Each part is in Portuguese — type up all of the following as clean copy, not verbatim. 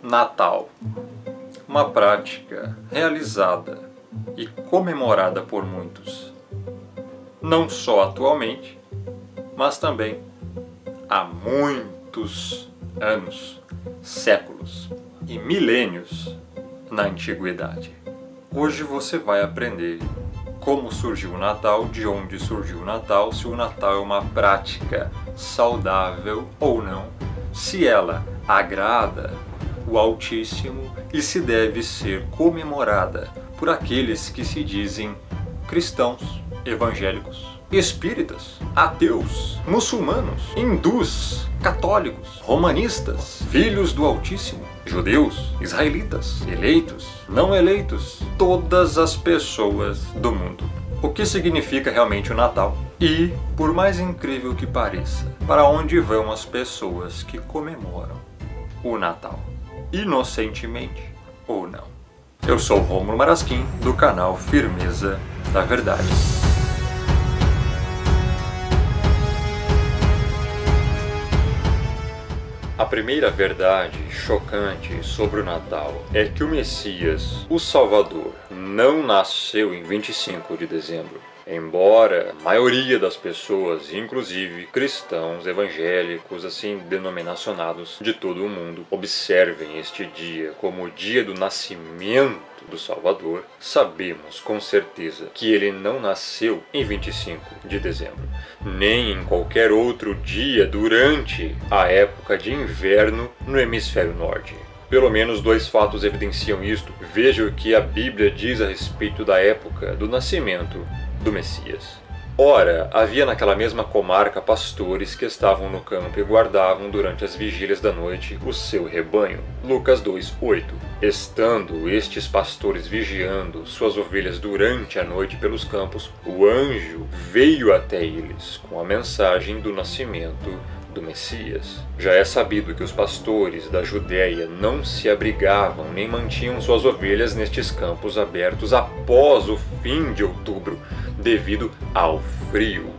Natal, uma prática realizada e comemorada por muitos, não só atualmente, mas também há muitos anos, séculos e milênios na antiguidade. Hoje você vai aprender como surgiu o Natal, de onde surgiu o Natal, se o Natal é uma prática saudável ou não, se ela agrada o Altíssimo e se deve ser comemorada por aqueles que se dizem cristãos, evangélicos, espíritas, ateus, muçulmanos, hindus, católicos, romanistas, filhos do Altíssimo, judeus, israelitas, eleitos, não eleitos, todas as pessoas do mundo. O que significa realmente o Natal? E, por mais incrível que pareça, para onde vão as pessoas que comemoram o Natal? Inocentemente ou não? Eu sou o Rômulo Marasquim, do canal Firmeza da Verdade. A primeira verdade chocante sobre o Natal é que o Messias, o Salvador, não nasceu em 25 de dezembro. Embora a maioria das pessoas, inclusive cristãos, evangélicos, assim denominacionados de todo o mundo, observem este dia como o dia do nascimento do Salvador, sabemos com certeza que ele não nasceu em 25 de dezembro, nem em qualquer outro dia durante a época de inverno no hemisfério norte. Pelo menos dois fatos evidenciam isto. Veja o que a Bíblia diz a respeito da época do nascimento do Messias. Ora, havia naquela mesma comarca pastores que estavam no campo e guardavam durante as vigílias da noite o seu rebanho. Lucas 2:8. Estando estes pastores vigiando suas ovelhas durante a noite pelos campos, o anjo veio até eles com a mensagem do nascimento do Messias. Já é sabido que os pastores da Judéia não se abrigavam nem mantinham suas ovelhas nestes campos abertos após o fim de outubro, devido ao frio,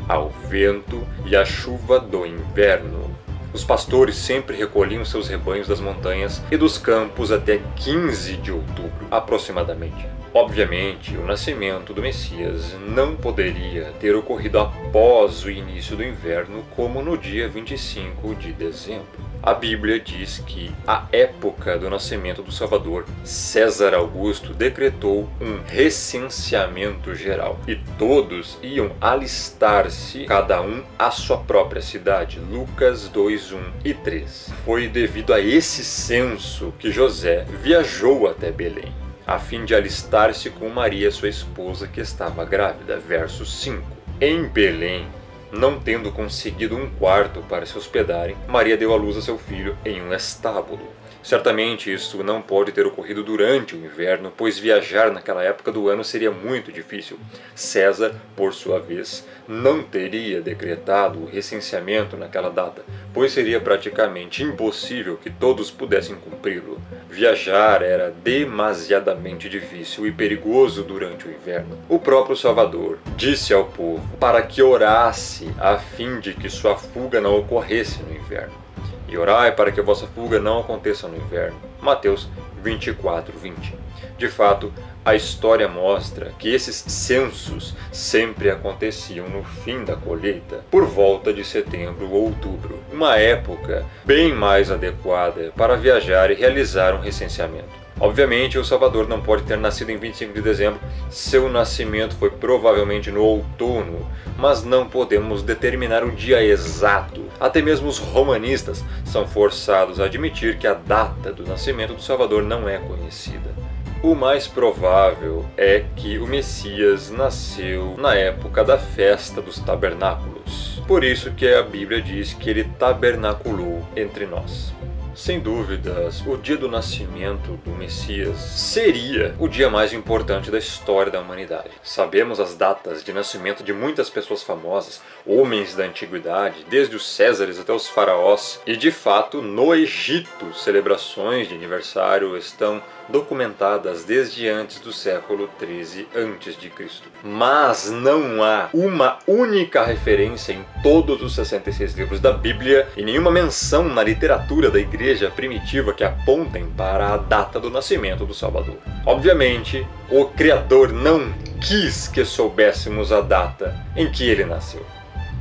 ao vento e à chuva do inverno. Os pastores sempre recolhiam seus rebanhos das montanhas e dos campos até 15 de outubro, aproximadamente. Obviamente, o nascimento do Messias não poderia ter ocorrido após o início do inverno, como no dia 25 de dezembro. A Bíblia diz que, à época do nascimento do Salvador, César Augusto decretou um recenseamento geral e todos iam alistar-se, cada um à sua própria cidade. Lucas 2:1 e 3. Foi devido a esse censo que José viajou até Belém, a fim de alistar-se com Maria, sua esposa, que estava grávida. Verso 5. Em Belém, não tendo conseguido um quarto para se hospedarem, Maria deu à luz a seu filho em um estábulo. Certamente isso não pode ter ocorrido durante o inverno, pois viajar naquela época do ano seria muito difícil. César, por sua vez, não teria decretado o recenseamento naquela data, pois seria praticamente impossível que todos pudessem cumpri-lo. Viajar era demasiadamente difícil e perigoso durante o inverno. O próprio Salvador disse ao povo para que orasse a fim de que sua fuga não ocorresse no inverno. E orai para que a vossa fuga não aconteça no inverno. Mateus 24:20. De fato, a história mostra que esses censos sempre aconteciam no fim da colheita, por volta de setembro ou outubro, uma época bem mais adequada para viajar e realizar um recenseamento. Obviamente, o Salvador não pode ter nascido em 25 de dezembro, seu nascimento foi provavelmente no outono, mas não podemos determinar o dia exato. Até mesmo os romanistas são forçados a admitir que a data do nascimento do Salvador não é conhecida. O mais provável é que o Messias nasceu na época da festa dos tabernáculos. Por isso que a Bíblia diz que ele tabernaculou entre nós. Sem dúvidas, o dia do nascimento do Messias seria o dia mais importante da história da humanidade. Sabemos as datas de nascimento de muitas pessoas famosas, homens da antiguidade, desde os Césares até os faraós. E de fato, no Egito, celebrações de aniversário estão documentadas desde antes do século XIII a.C. Mas não há uma única referência em todos os 66 livros da Bíblia e nenhuma menção na literatura da igreja primitiva que apontem para a data do nascimento do Salvador. Obviamente, o Criador não quis que soubéssemos a data em que ele nasceu.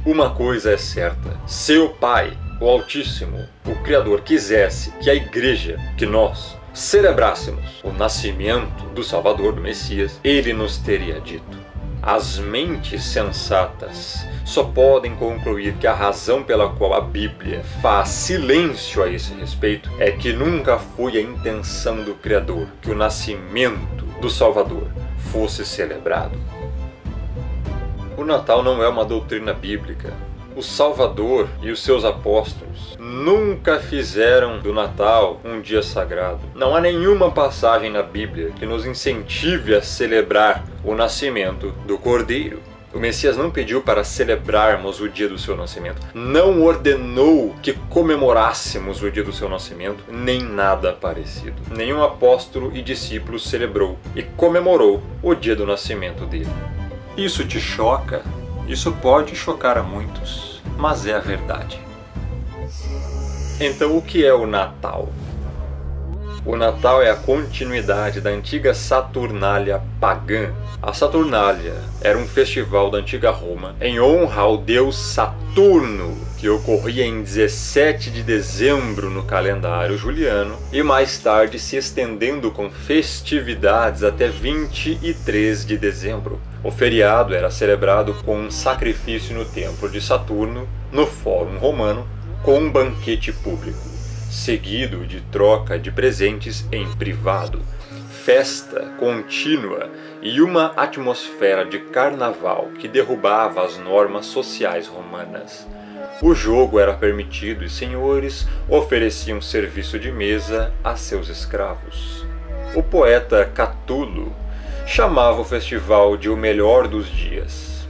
Uma coisa é certa: se o Pai, o Altíssimo, o Criador, quisesse que a igreja, que nós, celebrássemos o nascimento do Salvador, do Messias, ele nos teria dito. As mentes sensatas só podem concluir que a razão pela qual a Bíblia faz silêncio a esse respeito é que nunca foi a intenção do Criador que o nascimento do Salvador fosse celebrado. O Natal não é uma doutrina bíblica. O Salvador e os seus apóstolos nunca fizeram do Natal um dia sagrado. Não há nenhuma passagem na Bíblia que nos incentive a celebrar o nascimento do Cordeiro. O Messias não pediu para celebrarmos o dia do seu nascimento, não ordenou que comemorássemos o dia do seu nascimento, nem nada parecido. Nenhum apóstolo e discípulo celebrou e comemorou o dia do nascimento dele. Isso te choca? Isso pode chocar a muitos, mas é a verdade. Então, o que é o Natal? O Natal é a continuidade da antiga Saturnália pagã. A Saturnália era um festival da antiga Roma em honra ao deus Saturno, que ocorria em 17 de dezembro no calendário juliano e mais tarde se estendendo com festividades até 23 de dezembro. O feriado era celebrado com um sacrifício no templo de Saturno, no Fórum Romano, com um banquete público, seguido de troca de presentes em privado, festa contínua e uma atmosfera de carnaval que derrubava as normas sociais romanas. O jogo era permitido e senhores ofereciam serviço de mesa a seus escravos. O poeta Catulo chamava o festival de o melhor dos dias.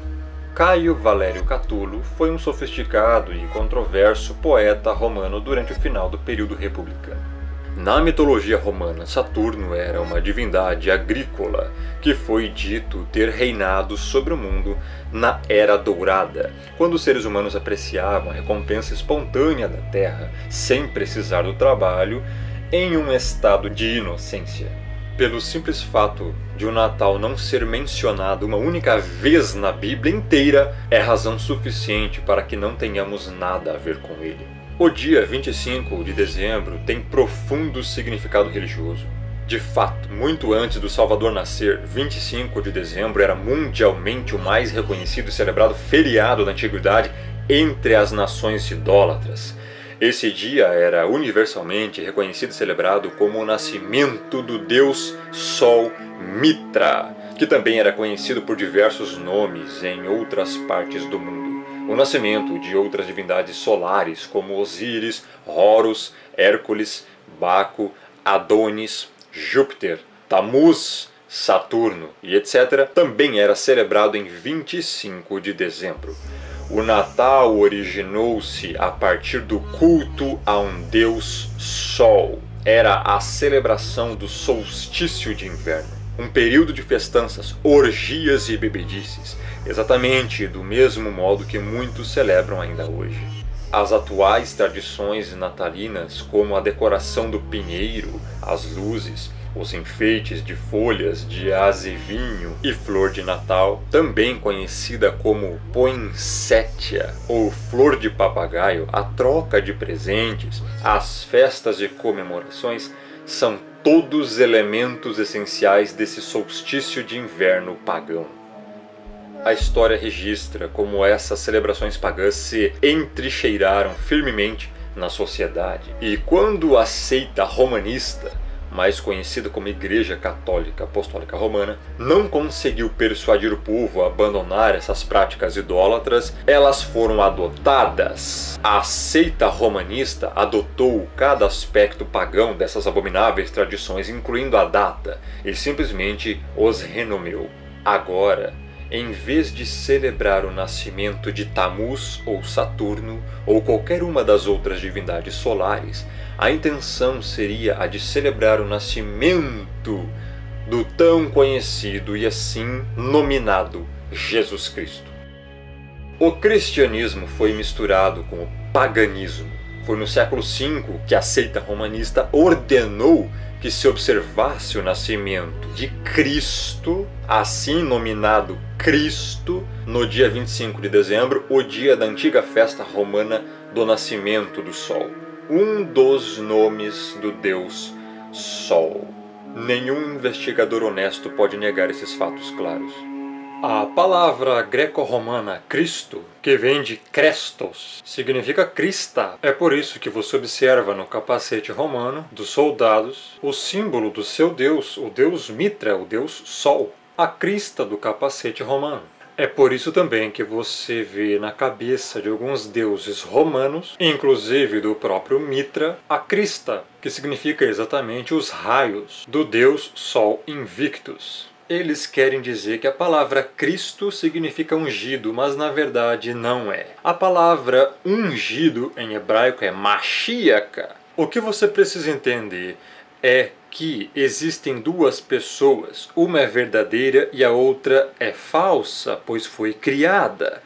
Caio Valério Catulo foi um sofisticado e controverso poeta romano durante o final do período republicano. Na mitologia romana, Saturno era uma divindade agrícola que foi dito ter reinado sobre o mundo na Era Dourada, quando os seres humanos apreciavam a recompensa espontânea da terra, sem precisar do trabalho, em um estado de inocência. Pelo simples fato de o Natal não ser mencionado uma única vez na Bíblia inteira, é razão suficiente para que não tenhamos nada a ver com ele. O dia 25 de dezembro tem profundo significado religioso. De fato, muito antes do Salvador nascer, 25 de dezembro era mundialmente o mais reconhecido e celebrado feriado da antiguidade entre as nações idólatras. Esse dia era universalmente reconhecido e celebrado como o nascimento do deus Sol Mitra, que também era conhecido por diversos nomes em outras partes do mundo. O nascimento de outras divindades solares como Osíris, Horus, Hércules, Baco, Adonis, Júpiter, Tamuz, Saturno e etc. também era celebrado em 25 de dezembro. O Natal originou-se a partir do culto a um deus Sol. Era a celebração do solstício de inverno, um período de festanças, orgias e bebedices, exatamente do mesmo modo que muitos celebram ainda hoje. As atuais tradições natalinas, como a decoração do pinheiro, as luzes, os enfeites de folhas de azevinho e flor de Natal, também conhecida como poinsettia ou flor de papagaio, a troca de presentes, as festas e comemorações, são todos elementos essenciais desse solstício de inverno pagão. A história registra como essas celebrações pagãs se entrincheiraram firmemente na sociedade, e quando a seita romanista, mais conhecida como Igreja Católica Apostólica Romana, não conseguiu persuadir o povo a abandonar essas práticas idólatras, elas foram adotadas. A seita romanista adotou cada aspecto pagão dessas abomináveis tradições, incluindo a data, e simplesmente os renomeou. Agora, em vez de celebrar o nascimento de Tamuz ou Saturno ou qualquer uma das outras divindades solares, a intenção seria a de celebrar o nascimento do tão conhecido e assim nominado Jesus Cristo. O cristianismo foi misturado com o paganismo. Foi no século V que a seita romanista ordenou que se observasse o nascimento de Cristo, assim nominado Cristo, no dia 25 de dezembro, o dia da antiga festa romana do nascimento do Sol. Um dos nomes do Deus Sol. Nenhum investigador honesto pode negar esses fatos claros. A palavra greco-romana Cristo, que vem de Krestos, significa crista. É por isso que você observa no capacete romano dos soldados o símbolo do seu deus, o deus Mitra, o deus Sol, a crista do capacete romano. É por isso também que você vê na cabeça de alguns deuses romanos, inclusive do próprio Mitra, a crista, que significa exatamente os raios do deus Sol Invictus. Eles querem dizer que a palavra Cristo significa ungido, mas na verdade não é. A palavra ungido em hebraico é Mashiach. O que você precisa entender é que existem duas pessoas, uma é verdadeira e a outra é falsa, pois foi criada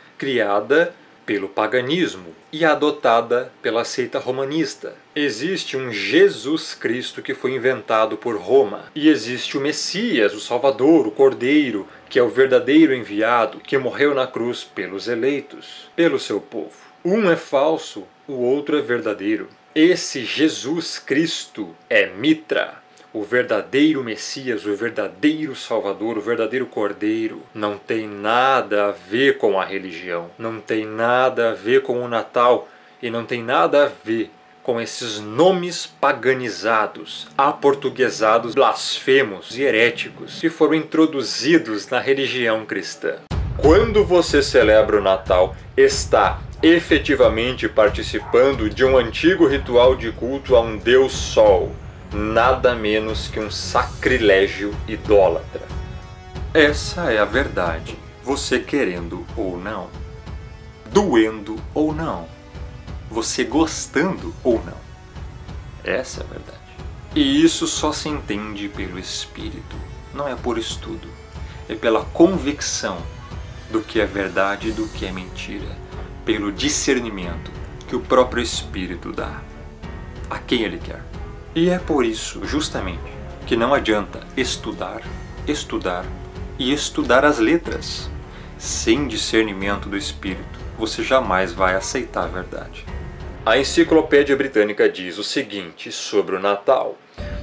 pelo paganismo e adotada pela seita romanista. Existe um Jesus Cristo que foi inventado por Roma, e existe o Messias, o Salvador, o Cordeiro, que é o verdadeiro enviado, que morreu na cruz pelos eleitos, pelo seu povo. Um é falso, o outro é verdadeiro. Esse Jesus Cristo é Mitra, o verdadeiro Messias, o verdadeiro Salvador, o verdadeiro Cordeiro. Não tem nada a ver com a religião, não tem nada a ver com o Natal e não tem nada a ver com esses nomes paganizados, aportuguesados, blasfemos e heréticos que foram introduzidos na religião cristã. Quando você celebra o Natal, está efetivamente participando de um antigo ritual de culto a um deus Sol, nada menos que um sacrilégio idólatra. Essa é a verdade, você querendo ou não, doendo ou não, você gostando ou não. Essa é a verdade. E isso só se entende pelo Espírito, não é por estudo, é pela convicção do que é verdade e do que é mentira, pelo discernimento que o próprio Espírito dá a quem Ele quer. E é por isso, justamente, que não adianta estudar e estudar as letras. Sem discernimento do Espírito, você jamais vai aceitar a verdade. A Enciclopédia Britânica diz o seguinte sobre o Natal: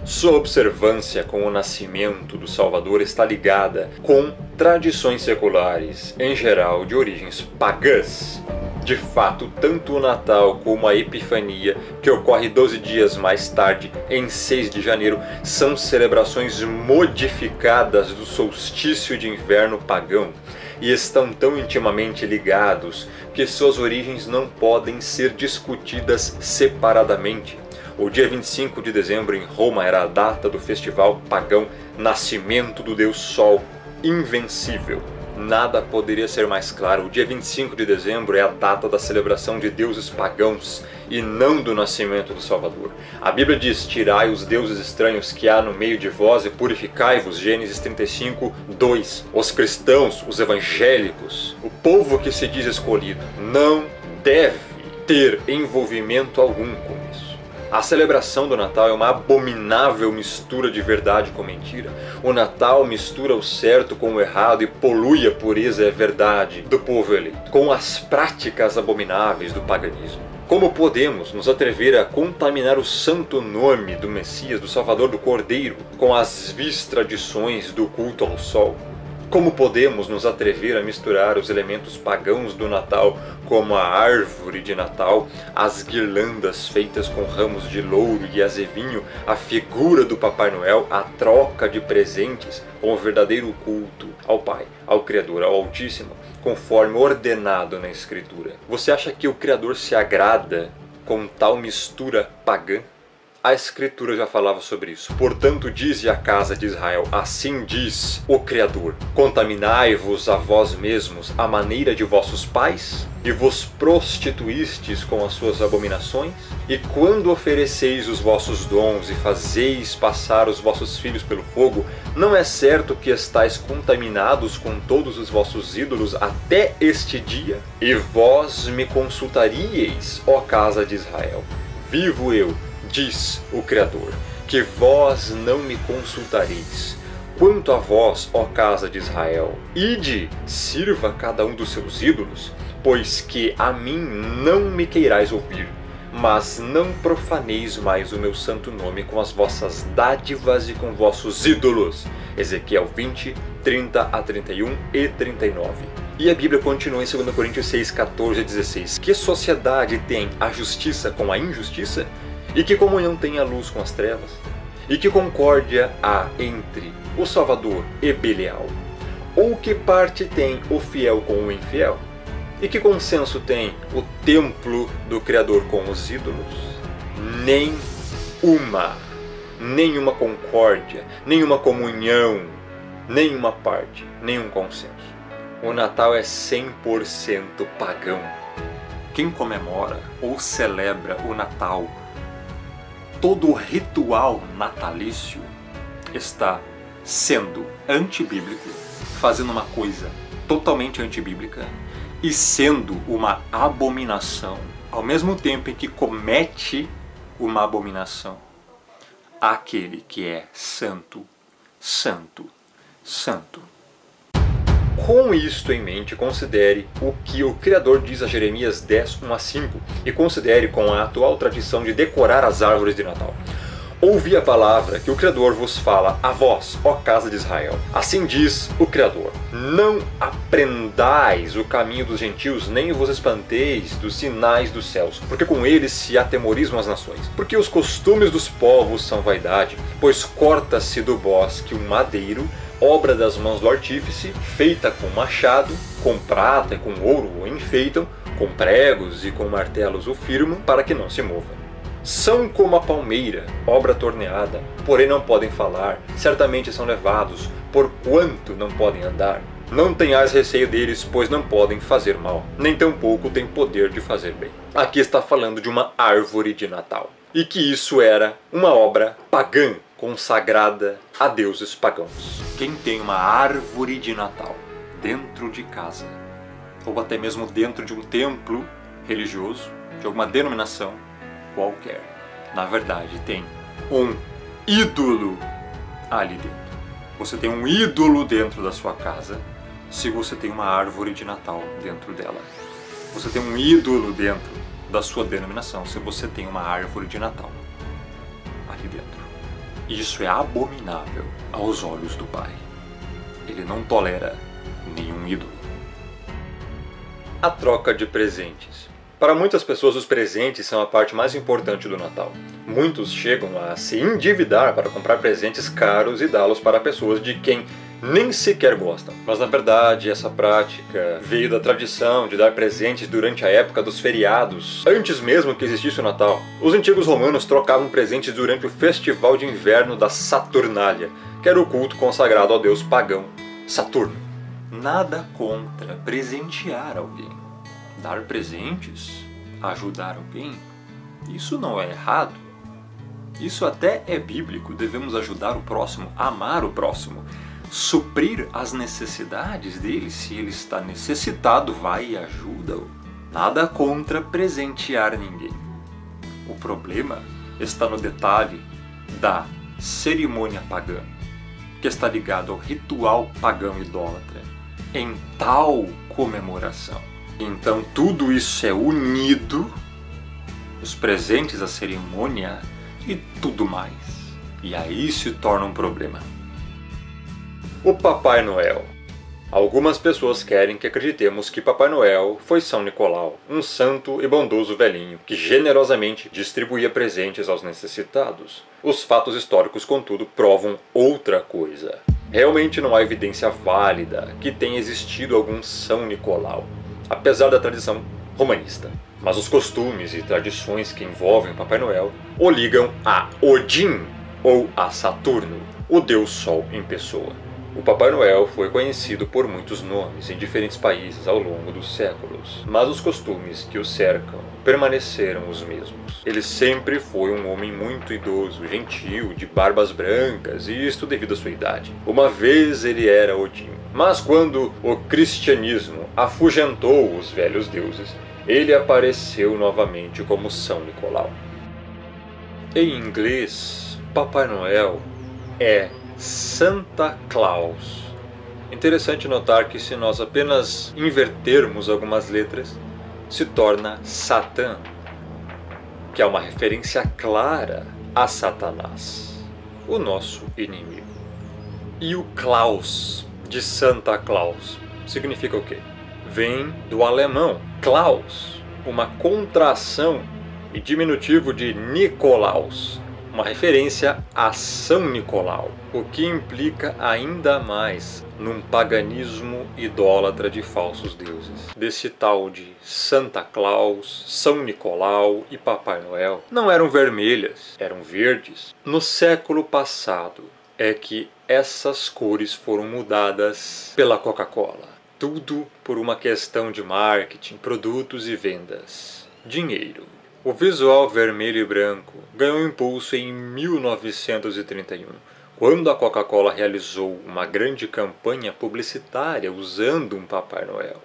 sua observância com o nascimento do Salvador está ligada com tradições seculares, em geral de origens pagãs. De fato, tanto o Natal como a Epifania, que ocorre 12 dias mais tarde, em 6 de janeiro, são celebrações modificadas do solstício de inverno pagão e estão tão intimamente ligados que suas origens não podem ser discutidas separadamente. O dia 25 de dezembro em Roma era a data do festival pagão Nascimento do Deus Sol Invencível. Nada poderia ser mais claro. O dia 25 de dezembro é a data da celebração de deuses pagãos e não do nascimento do Salvador. A Bíblia diz: tirai os deuses estranhos que há no meio de vós e purificai-vos. Gênesis 35, 2. Os cristãos, os evangélicos, o povo que se diz escolhido, não deve ter envolvimento algum com isso. A celebração do Natal é uma abominável mistura de verdade com mentira. O Natal mistura o certo com o errado e polui a pureza e a verdade do povo eleito com as práticas abomináveis do paganismo. Como podemos nos atrever a contaminar o santo nome do Messias, do Salvador, do Cordeiro, com as vis tradições do culto ao sol? Como podemos nos atrever a misturar os elementos pagãos do Natal, como a árvore de Natal, as guirlandas feitas com ramos de louro e azevinho, a figura do Papai Noel, a troca de presentes, com o verdadeiro culto ao Pai, ao Criador, ao Altíssimo, conforme ordenado na Escritura? Você acha que o Criador se agrada com tal mistura pagã? A Escritura já falava sobre isso. Portanto, dize a casa de Israel, assim diz o Criador: contaminai-vos a vós mesmos à maneira de vossos pais, e vos prostituístes com as suas abominações? E quando ofereceis os vossos dons e fazeis passar os vossos filhos pelo fogo, não é certo que estáis contaminados com todos os vossos ídolos até este dia? E vós me consultaríeis, ó casa de Israel. Vivo eu, diz o Criador, que vós não me consultareis. Quanto a vós, ó casa de Israel, ide, sirva cada um dos seus ídolos, pois que a mim não me queirais ouvir, mas não profaneis mais o meu santo nome com as vossas dádivas e com vossos ídolos. Ezequiel 20, 30 a 31 e 39. E a Bíblia continua em 2 Coríntios 6, 14 a 16. Que sociedade tem a justiça com a injustiça? E que comunhão tem a luz com as trevas? E que concórdia há entre o Salvador e Belial? Ou que parte tem o fiel com o infiel? E que consenso tem o templo do Criador com os ídolos? Nenhuma concórdia, nenhuma comunhão, nenhuma parte, nenhum consenso. O Natal é 100% pagão. Quem comemora ou celebra o Natal, todo o ritual natalício, está sendo antibíblico, fazendo uma coisa totalmente antibíblica e sendo uma abominação, ao mesmo tempo em que comete uma abominação àquele que é santo, santo, santo. Com isto em mente, considere o que o Criador diz a Jeremias 10, 1 a 5 e considere com a atual tradição de decorar as árvores de Natal. Ouvi a palavra que o Criador vos fala a vós, ó casa de Israel. Assim diz o Criador: não aprendais o caminho dos gentios, nem vos espanteis dos sinais dos céus, porque com eles se atemorizam as nações. Porque os costumes dos povos são vaidade, pois corta-se do bosque um madeiro, obra das mãos do artífice, feita com machado, com prata e com ouro o enfeitam, com pregos e com martelos o firmam, para que não se mova. São como a palmeira, obra torneada, porém não podem falar, certamente são levados, porquanto não podem andar. Não tenhais receio deles, pois não podem fazer mal, nem tampouco têm poder de fazer bem. Aqui está falando de uma árvore de Natal, e que isso era uma obra pagã, consagrada a deuses pagãos. Quem tem uma árvore de Natal dentro de casa, ou até mesmo dentro de um templo religioso, de alguma denominação qualquer, na verdade tem um ídolo ali dentro. Você tem um ídolo dentro da sua casa se você tem uma árvore de Natal dentro dela. Você tem um ídolo dentro da sua denominação se você tem uma árvore de Natal ali dentro. Isso é abominável aos olhos do Pai. Ele não tolera nenhum ídolo. A troca de presentes. Para muitas pessoas, os presentes são a parte mais importante do Natal. Muitos chegam a se endividar para comprar presentes caros e dá-los para pessoas de quem nem sequer gostam. Mas na verdade, essa prática veio da tradição de dar presentes durante a época dos feriados, antes mesmo que existisse o Natal. Os antigos romanos trocavam presentes durante o festival de inverno da Saturnália, que era o culto consagrado ao deus pagão Saturno. Nada contra presentear alguém. Dar presentes, ajudar alguém, isso não é errado. Isso até é bíblico. Devemos ajudar o próximo, amar o próximo, suprir as necessidades dele. Se ele está necessitado, vai e ajuda-o. Nada contra presentear ninguém. O problema está no detalhe da cerimônia pagã, que está ligado ao ritual pagão idólatra, em tal comemoração. Então tudo isso é unido, os presentes, a cerimônia e tudo mais. E aí se torna um problema. O Papai Noel. Algumas pessoas querem que acreditemos que Papai Noel foi São Nicolau, um santo e bondoso velhinho que generosamente distribuía presentes aos necessitados. Os fatos históricos, contudo, provam outra coisa. Realmente não há evidência válida que tenha existido algum São Nicolau, apesar da tradição romanista. mas os costumes e tradições que envolvem o Papai Noel o ligam a Odin ou a Saturno, o deus Sol em pessoa. O Papai Noel foi conhecido por muitos nomes em diferentes países ao longo dos séculos, mas os costumes que o cercam permaneceram os mesmos. Ele sempre foi um homem muito idoso, gentil, de barbas brancas, e isto devido à sua idade. Uma vez ele era Odin, mas quando o cristianismo afugentou os velhos deuses, ele apareceu novamente como São Nicolau. Em inglês, Papai Noel é Santa Claus. Interessante notar que se nós apenas invertermos algumas letras, se torna Satã, que é uma referência clara a Satanás, o nosso inimigo. E o Claus, de Santa Claus, significa o quê? Vem do alemão Klaus, uma contração e diminutivo de Nicolaus, uma referência a São Nicolau, o que implica ainda mais num paganismo idólatra de falsos deuses. Desse tal de Santa Claus, São Nicolau e Papai Noel não eram vermelhas, eram verdes. No século passado é que essas cores foram mudadas pela Coca-Cola. Tudo por uma questão de marketing, produtos e vendas. Dinheiro. O visual vermelho e branco ganhou impulso em 1931, quando a Coca-Cola realizou uma grande campanha publicitária usando um Papai Noel.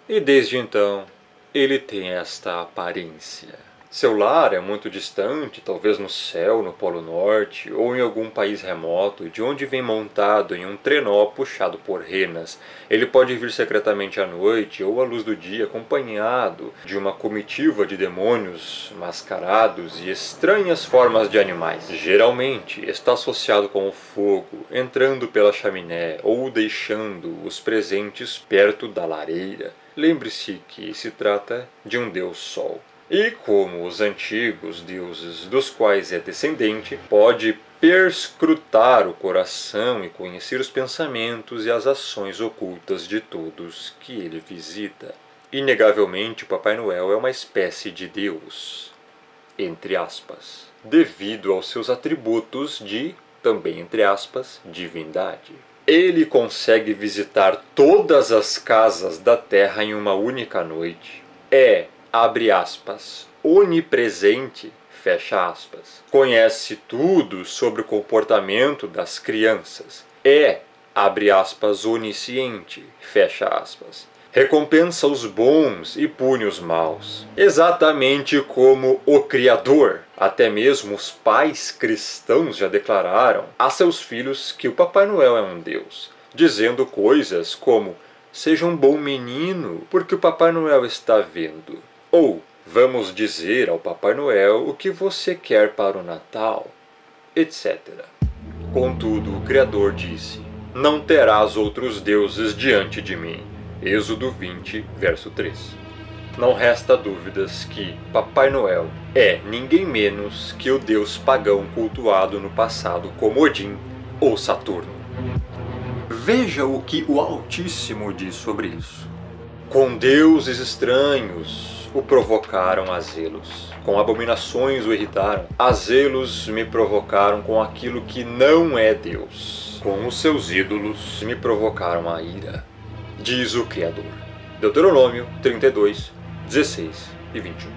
E desde então, ele tem esta aparência. Seu lar é muito distante, talvez no céu, no Polo Norte, ou em algum país remoto, de onde vem montado em um trenó puxado por renas. Ele pode vir secretamente à noite ou à luz do dia, acompanhado de uma comitiva de demônios mascarados e estranhas formas de animais. Geralmente está associado com o fogo, entrando pela chaminé ou deixando os presentes perto da lareira. Lembre-se que se trata de um deus Sol. E como os antigos deuses dos quais é descendente, pode perscrutar o coração e conhecer os pensamentos e as ações ocultas de todos que ele visita. Inegavelmente, o Papai Noel é uma espécie de Deus, entre aspas, devido aos seus atributos de, também entre aspas, divindade. Ele consegue visitar todas as casas da Terra em uma única noite. Abre aspas, onipresente, fecha aspas. Conhece tudo sobre o comportamento das crianças. Abre aspas, onisciente, fecha aspas. Recompensa os bons e pune os maus. Exatamente como o Criador. Até mesmo os pais cristãos já declararam a seus filhos que o Papai Noel é um Deus, dizendo coisas como: seja um bom menino, porque o Papai Noel está vendo. Ou, vamos dizer ao Papai Noel o que você quer para o Natal, etc. Contudo, o Criador disse: não terás outros deuses diante de mim. Êxodo 20, verso 3. Não resta dúvidas que Papai Noel é ninguém menos que o deus pagão cultuado no passado como Odin ou Saturno. Veja o que o Altíssimo diz sobre isso. Com deuses estranhos o provocaram a zelos, com abominações o irritaram. A zelos me provocaram com aquilo que não é Deus. Com os seus ídolos me provocaram a ira, diz o Criador. Deuteronômio 32, 16 e 21.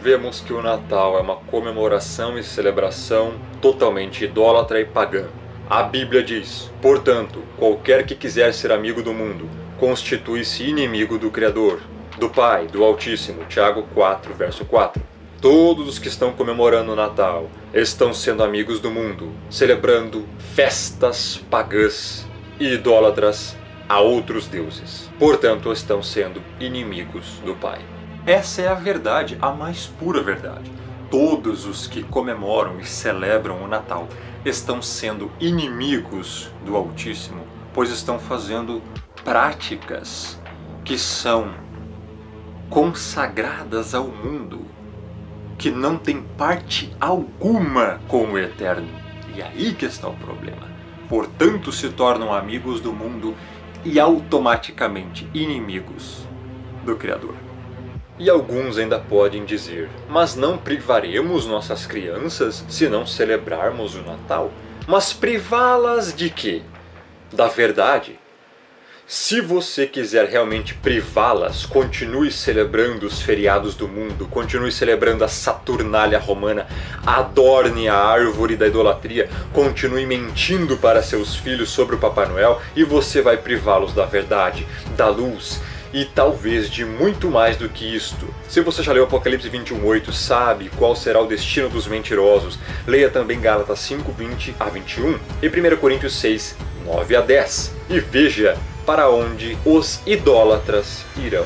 Vemos que o Natal é uma comemoração e celebração totalmente idólatra e pagã. A Bíblia diz: portanto, qualquer que quiser ser amigo do mundo, constitui-se inimigo do Criador, do Pai, do Altíssimo. Tiago 4, verso 4. Todos os que estão comemorando o Natal estão sendo amigos do mundo, celebrando festas pagãs e idólatras a outros deuses. Portanto, estão sendo inimigos do Pai. Essa é a verdade, a mais pura verdade. Todos os que comemoram e celebram o Natal estão sendo inimigos do Altíssimo, pois estão fazendo práticas que são consagradas ao mundo, que não tem parte alguma com o Eterno. E aí que está o problema. Portanto, se tornam amigos do mundo e automaticamente inimigos do Criador. E alguns ainda podem dizer: mas não privaremos nossas crianças se não celebrarmos o Natal? Mas privá-las de quê? Da verdade. Se você quiser realmente privá-las, continue celebrando os feriados do mundo, continue celebrando a Saturnália romana, adorne a árvore da idolatria, continue mentindo para seus filhos sobre o Papai Noel e você vai privá-los da verdade, da luz e talvez de muito mais do que isto. Se você já leu Apocalipse 21:8, sabe qual será o destino dos mentirosos. Leia também Gálatas 5:20 a 21 e 1 Coríntios 6:9 a 10 e veja para onde os idólatras irão.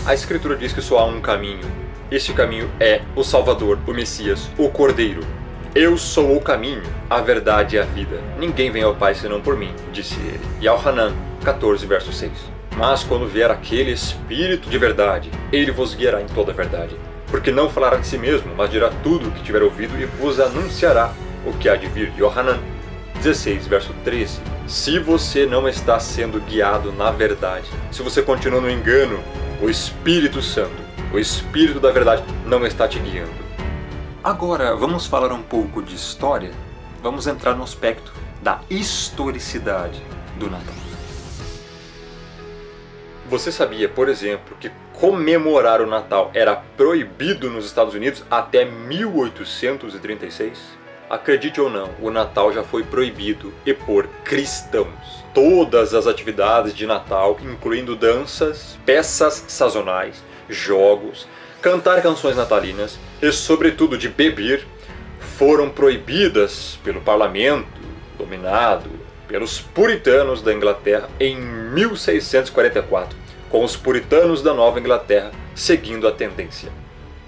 A Escritura diz que só há um caminho. Este caminho é o Salvador, o Messias, o Cordeiro. Eu sou o caminho, a verdade e a vida. Ninguém vem ao Pai senão por mim, disse ele. E ao Hanan 14, verso 6. Mas quando vier aquele Espírito de verdade, ele vos guiará em toda a verdade. Porque não falará de si mesmo, mas dirá tudo o que tiver ouvido e vos anunciará o que há de vir. Yohanan 16, verso 13. Se você não está sendo guiado na verdade, se você continua no engano, o Espírito Santo, o Espírito da verdade, não está te guiando. Agora, vamos falar um pouco de história? Vamos entrar no aspecto da historicidade do Natal. Você sabia, por exemplo, que comemorar o Natal era proibido nos Estados Unidos até 1836? Acredite ou não, o Natal já foi proibido e por cristãos. Todas as atividades de Natal, incluindo danças, peças sazonais, jogos, cantar canções natalinas e, sobretudo, de beber, foram proibidas pelo parlamento, dominado pelos puritanos da Inglaterra em 1644, com os puritanos da Nova Inglaterra seguindo a tendência.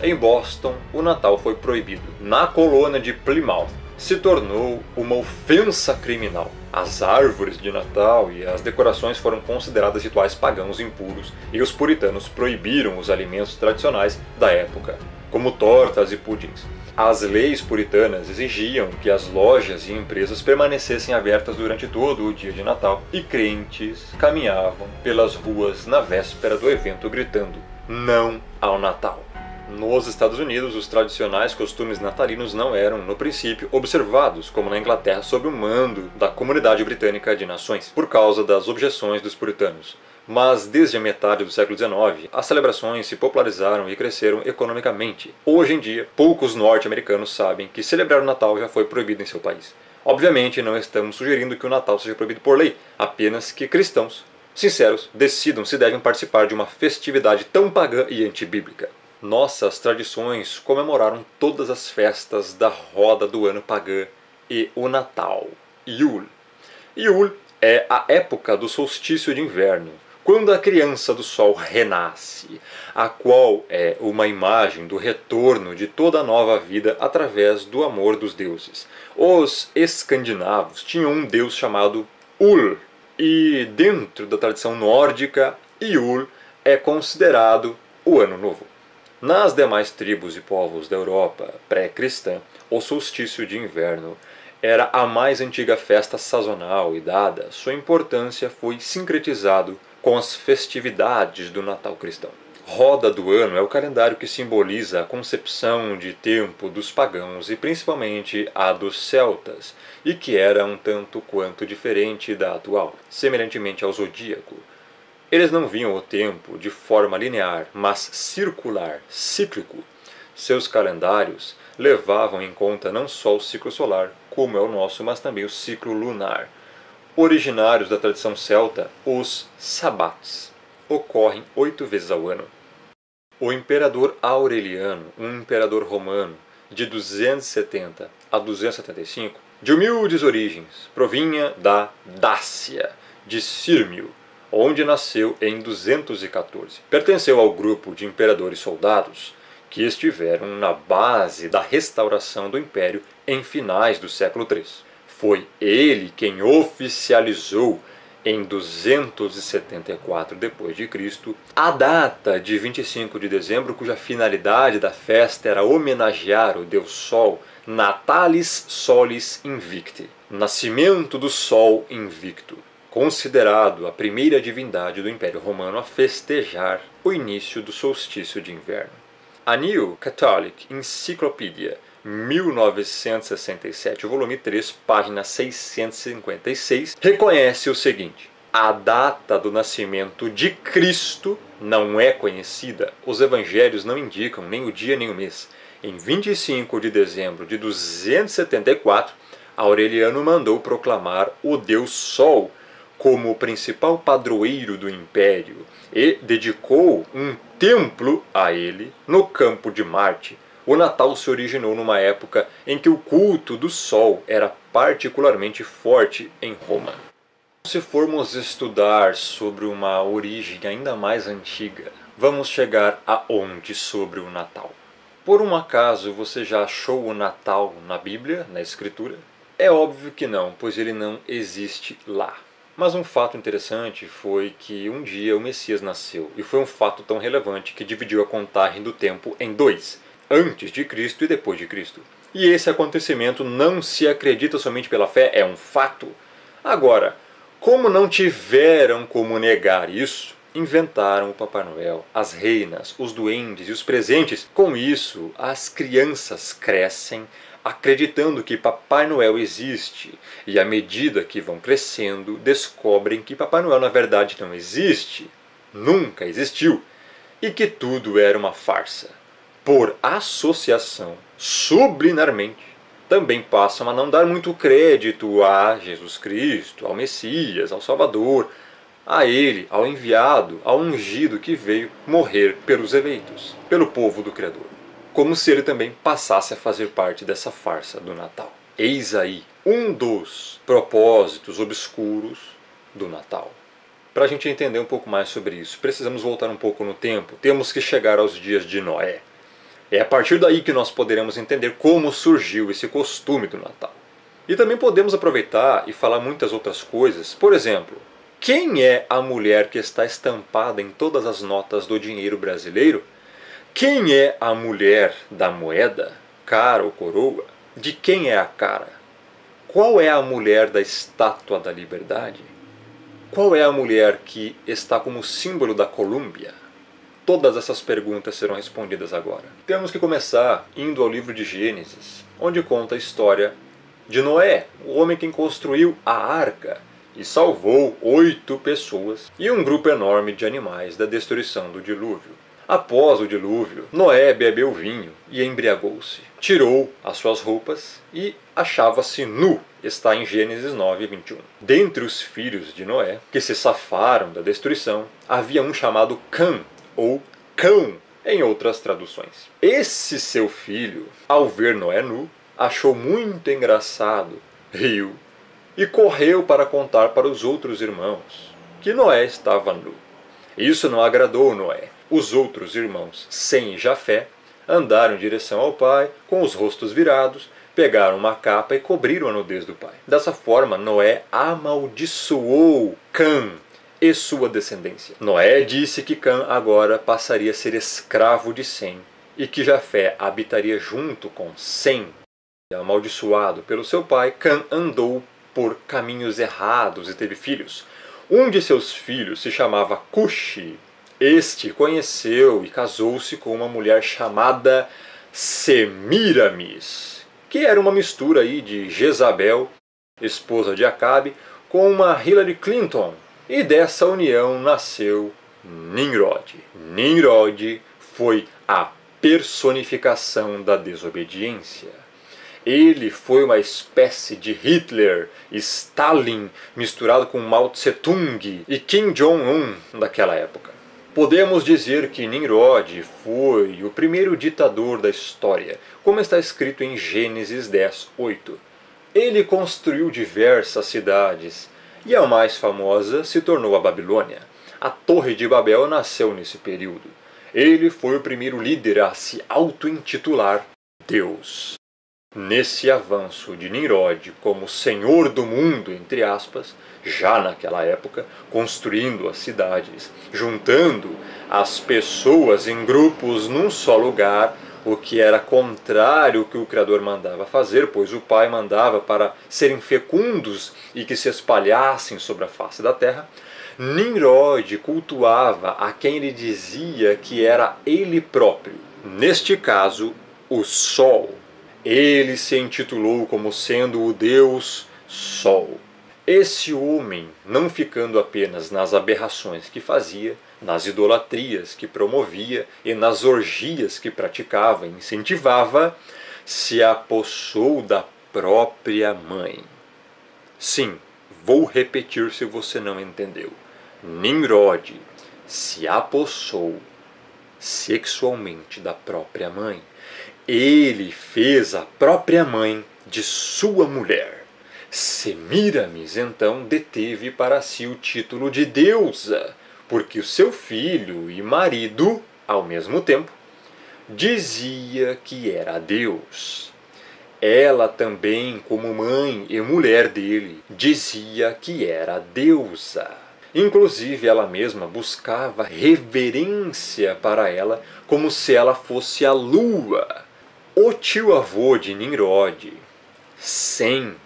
Em Boston, o Natal foi proibido. Na colônia de Plymouth, se tornou uma ofensa criminal. As árvores de Natal e as decorações foram consideradas rituais pagãos impuros e os puritanos proibiram os alimentos tradicionais da época, como tortas e pudins. As leis puritanas exigiam que as lojas e empresas permanecessem abertas durante todo o dia de Natal e crentes caminhavam pelas ruas na véspera do evento gritando: "Não ao Natal". Nos Estados Unidos, os tradicionais costumes natalinos não eram, no princípio, observados, como na Inglaterra, sob o mando da Comunidade Britânica de Nações, por causa das objeções dos puritanos. Mas desde a metade do século XIX, as celebrações se popularizaram e cresceram economicamente. Hoje em dia, poucos norte-americanos sabem que celebrar o Natal já foi proibido em seu país. Obviamente, não estamos sugerindo que o Natal seja proibido por lei, apenas que cristãos sinceros decidam se devem participar de uma festividade tão pagã e antibíblica. Nossas tradições comemoraram todas as festas da roda do ano pagã e o Natal, Yule. Yule é a época do solstício de inverno, quando a criança do sol renasce, a qual é uma imagem do retorno de toda a nova vida através do amor dos deuses. Os escandinavos tinham um deus chamado Ul, e dentro da tradição nórdica, Yule é considerado o Ano Novo. Nas demais tribos e povos da Europa pré-cristã, o solstício de inverno era a mais antiga festa sazonal e, dada sua importância, foi sincretizado com as festividades do Natal cristão. Roda do ano é o calendário que simboliza a concepção de tempo dos pagãos e principalmente a dos celtas, e que era um tanto quanto diferente da atual, semelhantemente ao zodíaco. Eles não viam o tempo de forma linear, mas circular, cíclico. Seus calendários levavam em conta não só o ciclo solar, como é o nosso, mas também o ciclo lunar. Originários da tradição celta, os sabbats ocorrem 8 vezes ao ano. O imperador Aureliano, um imperador romano de 270 a 275, de humildes origens, provinha da Dácia, de Sírmio, onde nasceu em 214. Pertenceu ao grupo de imperadores soldados que estiveram na base da restauração do império em finais do século III. Foi ele quem oficializou em 274 d.C. a data de 25 de dezembro, cuja finalidade da festa era homenagear o deus Sol, Natalis Solis Invicti, nascimento do Sol invicto. considerado a primeira divindade do Império Romano a festejar o início do solstício de inverno. A New Catholic Encyclopedia, 1967, volume 3, página 656, reconhece o seguinte: a data do nascimento de Cristo não é conhecida. Os evangelhos não indicam nem o dia nem o mês. Em 25 de dezembro de 274, Aureliano mandou proclamar o deus Sol como o principal padroeiro do império e dedicou um templo a ele no campo de Marte. O Natal se originou numa época em que o culto do Sol era particularmente forte em Roma. Se formos estudar sobre uma origem ainda mais antiga, vamos chegar aonde sobre o Natal? Por um acaso você já achou o Natal na Bíblia, na Escritura? É óbvio que não, pois ele não existe lá. Mas um fato interessante foi que um dia o Messias nasceu, e foi um fato tão relevante que dividiu a contagem do tempo em dois: antes de Cristo e depois de Cristo. E esse acontecimento não se acredita somente pela fé, é um fato. Agora, como não tiveram como negar isso, inventaram o Papai Noel, as reinas, os duendes e os presentes. Com isso, as crianças crescem acreditando que Papai Noel existe, e à medida que vão crescendo, descobrem que Papai Noel na verdade não existe, nunca existiu, e que tudo era uma farsa. Por associação, subliminarmente, também passam a não dar muito crédito a Jesus Cristo, ao Messias, ao Salvador, a Ele, ao enviado, ao ungido que veio morrer pelos eleitos, pelo povo do Criador. Como se ele também passasse a fazer parte dessa farsa do Natal. Eis aí um dos propósitos obscuros do Natal. Para a gente entender um pouco mais sobre isso, precisamos voltar um pouco no tempo, temos que chegar aos dias de Noé. É a partir daí que nós poderemos entender como surgiu esse costume do Natal. E também podemos aproveitar e falar muitas outras coisas. Por exemplo, quem é a mulher que está estampada em todas as notas do dinheiro brasileiro? Quem é a mulher da moeda, cara ou coroa? De quem é a cara? Qual é a mulher da estátua da liberdade? Qual é a mulher que está como símbolo da Colômbia? Todas essas perguntas serão respondidas agora. Temos que começar indo ao livro de Gênesis, onde conta a história de Noé, o homem que construiu a arca e salvou 8 pessoas e um grupo enorme de animais da destruição do dilúvio. Após o dilúvio, Noé bebeu vinho e embriagou-se. Tirou as suas roupas e achava-se nu. Está em Gênesis 9, 21. Dentre os filhos de Noé, que se safaram da destruição, havia um chamado Cã, ou Cão, em outras traduções. Esse seu filho, ao ver Noé nu, achou muito engraçado, riu e correu para contar para os outros irmãos que Noé estava nu. Isso não agradou Noé. Os outros irmãos, Sem e Jafé, andaram em direção ao pai com os rostos virados, pegaram uma capa e cobriram a nudez do pai. Dessa forma, Noé amaldiçoou Cã e sua descendência. Noé disse que Cã agora passaria a ser escravo de Sem e que Jafé habitaria junto com Sem. Amaldiçoado pelo seu pai, Cã andou por caminhos errados e teve filhos. Um de seus filhos se chamava Cuxi. Este conheceu e casou-se com uma mulher chamada Semiramis, que era uma mistura aí de Jezabel, esposa de Acabe, com uma Hillary Clinton. E dessa união nasceu Nimrod. Nimrod foi a personificação da desobediência. Ele foi uma espécie de Hitler, Stalin, misturado com Mao Tse-tung e Kim Jong-un daquela época. Podemos dizer que Nimrod foi o primeiro ditador da história, como está escrito em Gênesis 10, 8. Ele construiu diversas cidades, e a mais famosa se tornou a Babilônia. A Torre de Babel nasceu nesse período. Ele foi o primeiro líder a se auto-intitular Deus. Nesse avanço de Nimrod como senhor do mundo, entre aspas, já naquela época, construindo as cidades, juntando as pessoas em grupos num só lugar, o que era contrário ao que o Criador mandava fazer, pois o Pai mandava para serem fecundos e que se espalhassem sobre a face da terra, Nimrod cultuava a quem ele dizia que era ele próprio, neste caso, o Sol. Ele se intitulou como sendo o Deus Sol. Esse homem, não ficando apenas nas aberrações que fazia, nas idolatrias que promovia e nas orgias que praticava e incentivava, se apossou da própria mãe. Sim, vou repetir se você não entendeu. Nimrod se apossou sexualmente da própria mãe. Ele fez a própria mãe de sua mulher. Semíramis, então, deteve para si o título de deusa, porque o seu filho e marido, ao mesmo tempo, dizia que era Deus. Ela também, como mãe e mulher dele, dizia que era deusa. Inclusive, ela mesma buscava reverência para ela, como se ela fosse a lua. O tio-avô de Nimrod, Sem,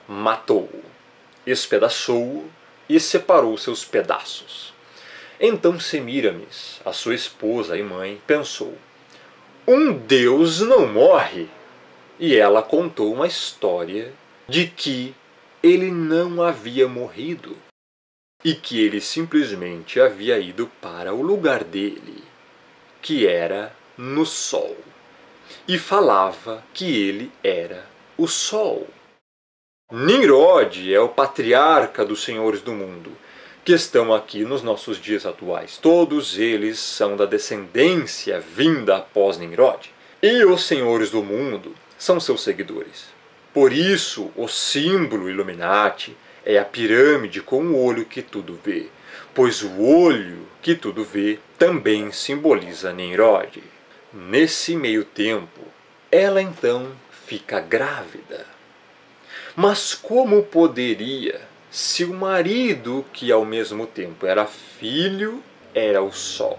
matou-o, espedaçou-o e separou seus pedaços. Então Semíramis, a sua esposa e mãe, pensou: um Deus não morre. E ela contou uma história de que ele não havia morrido e que ele simplesmente havia ido para o lugar dele, que era no Sol, e falava que ele era o Sol. Nimrod é o patriarca dos senhores do mundo, que estão aqui nos nossos dias atuais. Todos eles são da descendência vinda após Nimrod. E os senhores do mundo são seus seguidores. Por isso, o símbolo Illuminati é a pirâmide com o olho que tudo vê, pois o olho que tudo vê também simboliza Nimrod. Nesse meio tempo, ela então fica grávida. Mas como poderia, se o marido, que ao mesmo tempo era filho, era o Sol?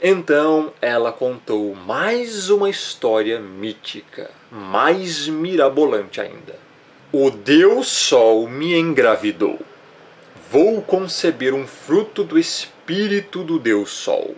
Então ela contou mais uma história mítica, mais mirabolante ainda. O Deus Sol me engravidou. Vou conceber um fruto do espírito do Deus Sol.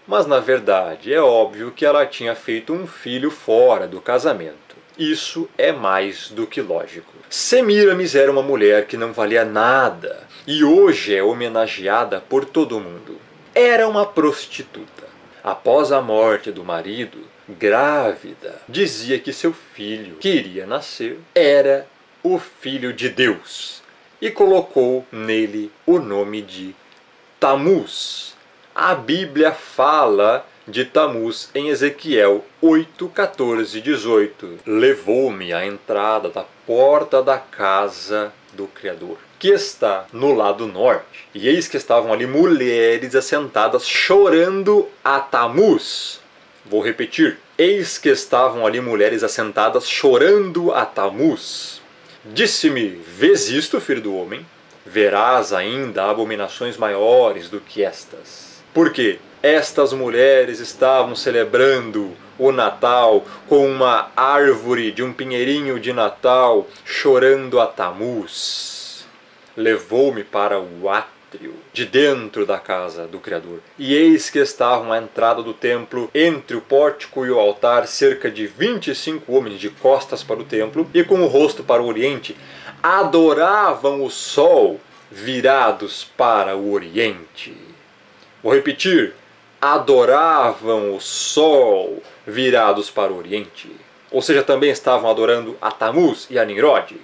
Mas na verdade é óbvio que ela tinha feito um filho fora do casamento. Isso é mais do que lógico. Semíramis era uma mulher que não valia nada e hoje é homenageada por todo mundo. Era uma prostituta. Após a morte do marido, grávida, dizia que seu filho que iria nascer era o Filho de Deus e colocou nele o nome de Tamuz. A Bíblia fala de Tamuz em Ezequiel 8, 14 e 18. Levou-me à entrada da porta da casa do Criador, que está no lado norte. E eis que estavam ali mulheres assentadas chorando a Tamuz. Vou repetir. Eis que estavam ali mulheres assentadas chorando a Tamuz. Disse-me: vês isto, filho do homem? Verás ainda abominações maiores do que estas. Por quê? Estas mulheres estavam celebrando o Natal com uma árvore de um pinheirinho de Natal, chorando a Tamuz. Levou-me para o átrio de dentro da casa do Criador. E eis que estavam à entrada do templo, entre o pórtico e o altar, cerca de 25 homens de costas para o templo e com o rosto para o oriente. Adoravam o sol, virados para o oriente. Vou repetir. Adoravam o sol, virados para o oriente. Ou seja, também estavam adorando a Tamuz e a Nimrod.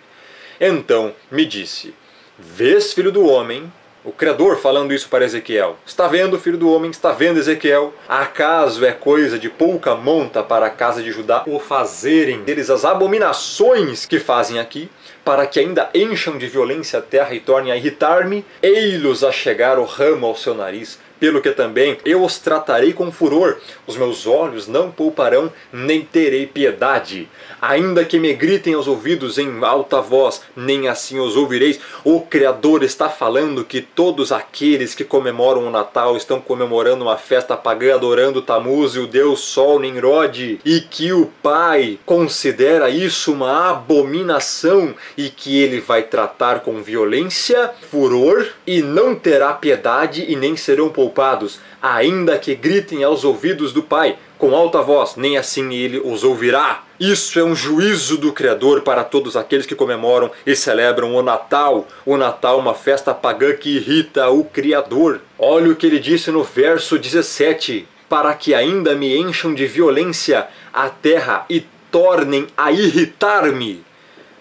Então me disse: vês, filho do homem? O Criador falando isso para Ezequiel. Está vendo, filho do homem? Está vendo, Ezequiel? Acaso é coisa de pouca monta para a casa de Judá o fazerem deles as abominações que fazem aqui, para que ainda encham de violência a terra e tornem a irritar-me? Ei-los a chegar o ramo ao seu nariz, pelo que também eu os tratarei com furor, os meus olhos não pouparão, nem terei piedade. Ainda que me gritem aos ouvidos em alta voz, nem assim os ouvireis. O Criador está falando que todos aqueles que comemoram o Natal estão comemorando uma festa pagã, adorando Tammuz e o deus Sol Nimrod, e que o Pai considera isso uma abominação e que ele vai tratar com violência, furor, e não terá piedade e nem serão poupados, ainda que gritem aos ouvidos do Pai com alta voz, nem assim ele os ouvirá. Isso é um juízo do Criador para todos aqueles que comemoram e celebram o Natal. O Natal, uma festa pagã que irrita o Criador. Olha o que ele disse no verso 17. Para que ainda me encham de violência a terra e tornem a irritar-me.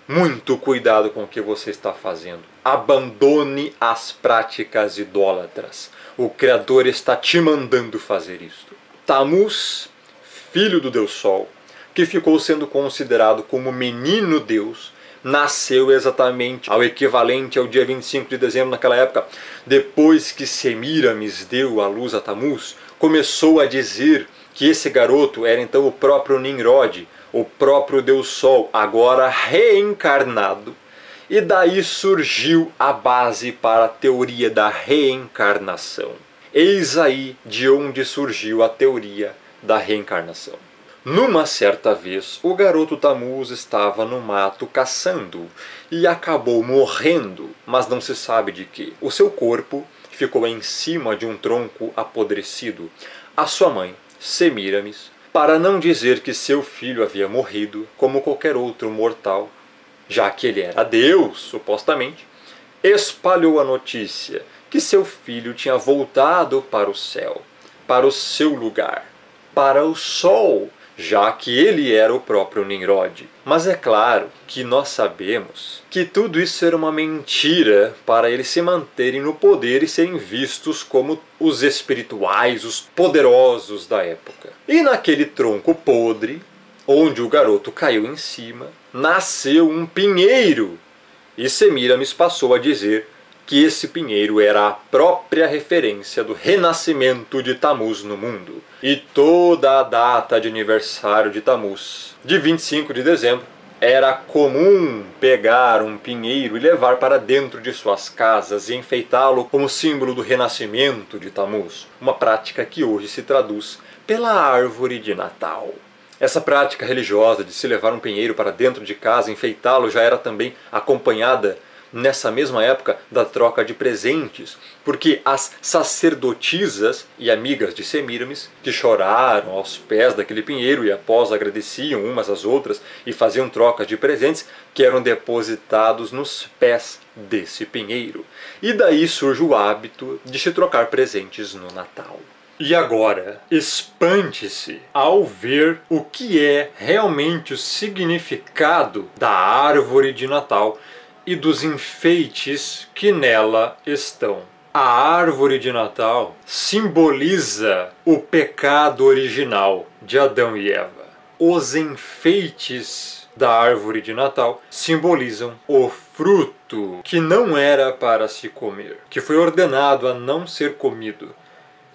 Muito cuidado com o que você está fazendo. Abandone as práticas idólatras. O Criador está te mandando fazer isto. Tammuz, filho do Deus Sol, que ficou sendo considerado como menino Deus, nasceu exatamente ao equivalente ao dia 25 de dezembro naquela época. Depois que Semíramis deu à luz a Tammuz, começou a dizer que esse garoto era então o próprio Nimrod, o próprio Deus Sol, agora reencarnado. E daí surgiu a base para a teoria da reencarnação. Eis aí de onde surgiu a teoria da reencarnação. Numa certa vez, o garoto Tammuz estava no mato caçando e acabou morrendo, mas não se sabe de quê. O seu corpo ficou em cima de um tronco apodrecido. A sua mãe, Semíramis, para não dizer que seu filho havia morrido como qualquer outro mortal, já que ele era Deus, supostamente, espalhou a notícia que seu filho tinha voltado para o céu, para o seu lugar, para o sol, já que ele era o próprio Nimrod. Mas é claro que nós sabemos que tudo isso era uma mentira para eles se manterem no poder e serem vistos como os espirituais, os poderosos da época. E naquele tronco podre, onde o garoto caiu em cima, nasceu um pinheiro. E Semíramis passou a dizer que esse pinheiro era a própria referência do renascimento de Tammuz no mundo. E toda a data de aniversário de Tammuz, de 25 de dezembro, era comum pegar um pinheiro e levar para dentro de suas casas e enfeitá-lo como símbolo do renascimento de Tammuz, uma prática que hoje se traduz pela árvore de Natal. Essa prática religiosa de se levar um pinheiro para dentro de casa e enfeitá-lo já era também acompanhada nessa mesma época da troca de presentes, porque as sacerdotisas e amigas de Semíramis, que choraram aos pés daquele pinheiro e após agradeciam umas às outras e faziam trocas de presentes que eram depositados nos pés desse pinheiro. E daí surge o hábito de se trocar presentes no Natal. E agora, espante-se ao ver o que é realmente o significado da árvore de Natal e dos enfeites que nela estão. A árvore de Natal simboliza o pecado original de Adão e Eva. Os enfeites da árvore de Natal simbolizam o fruto que não era para se comer, que foi ordenado a não ser comido.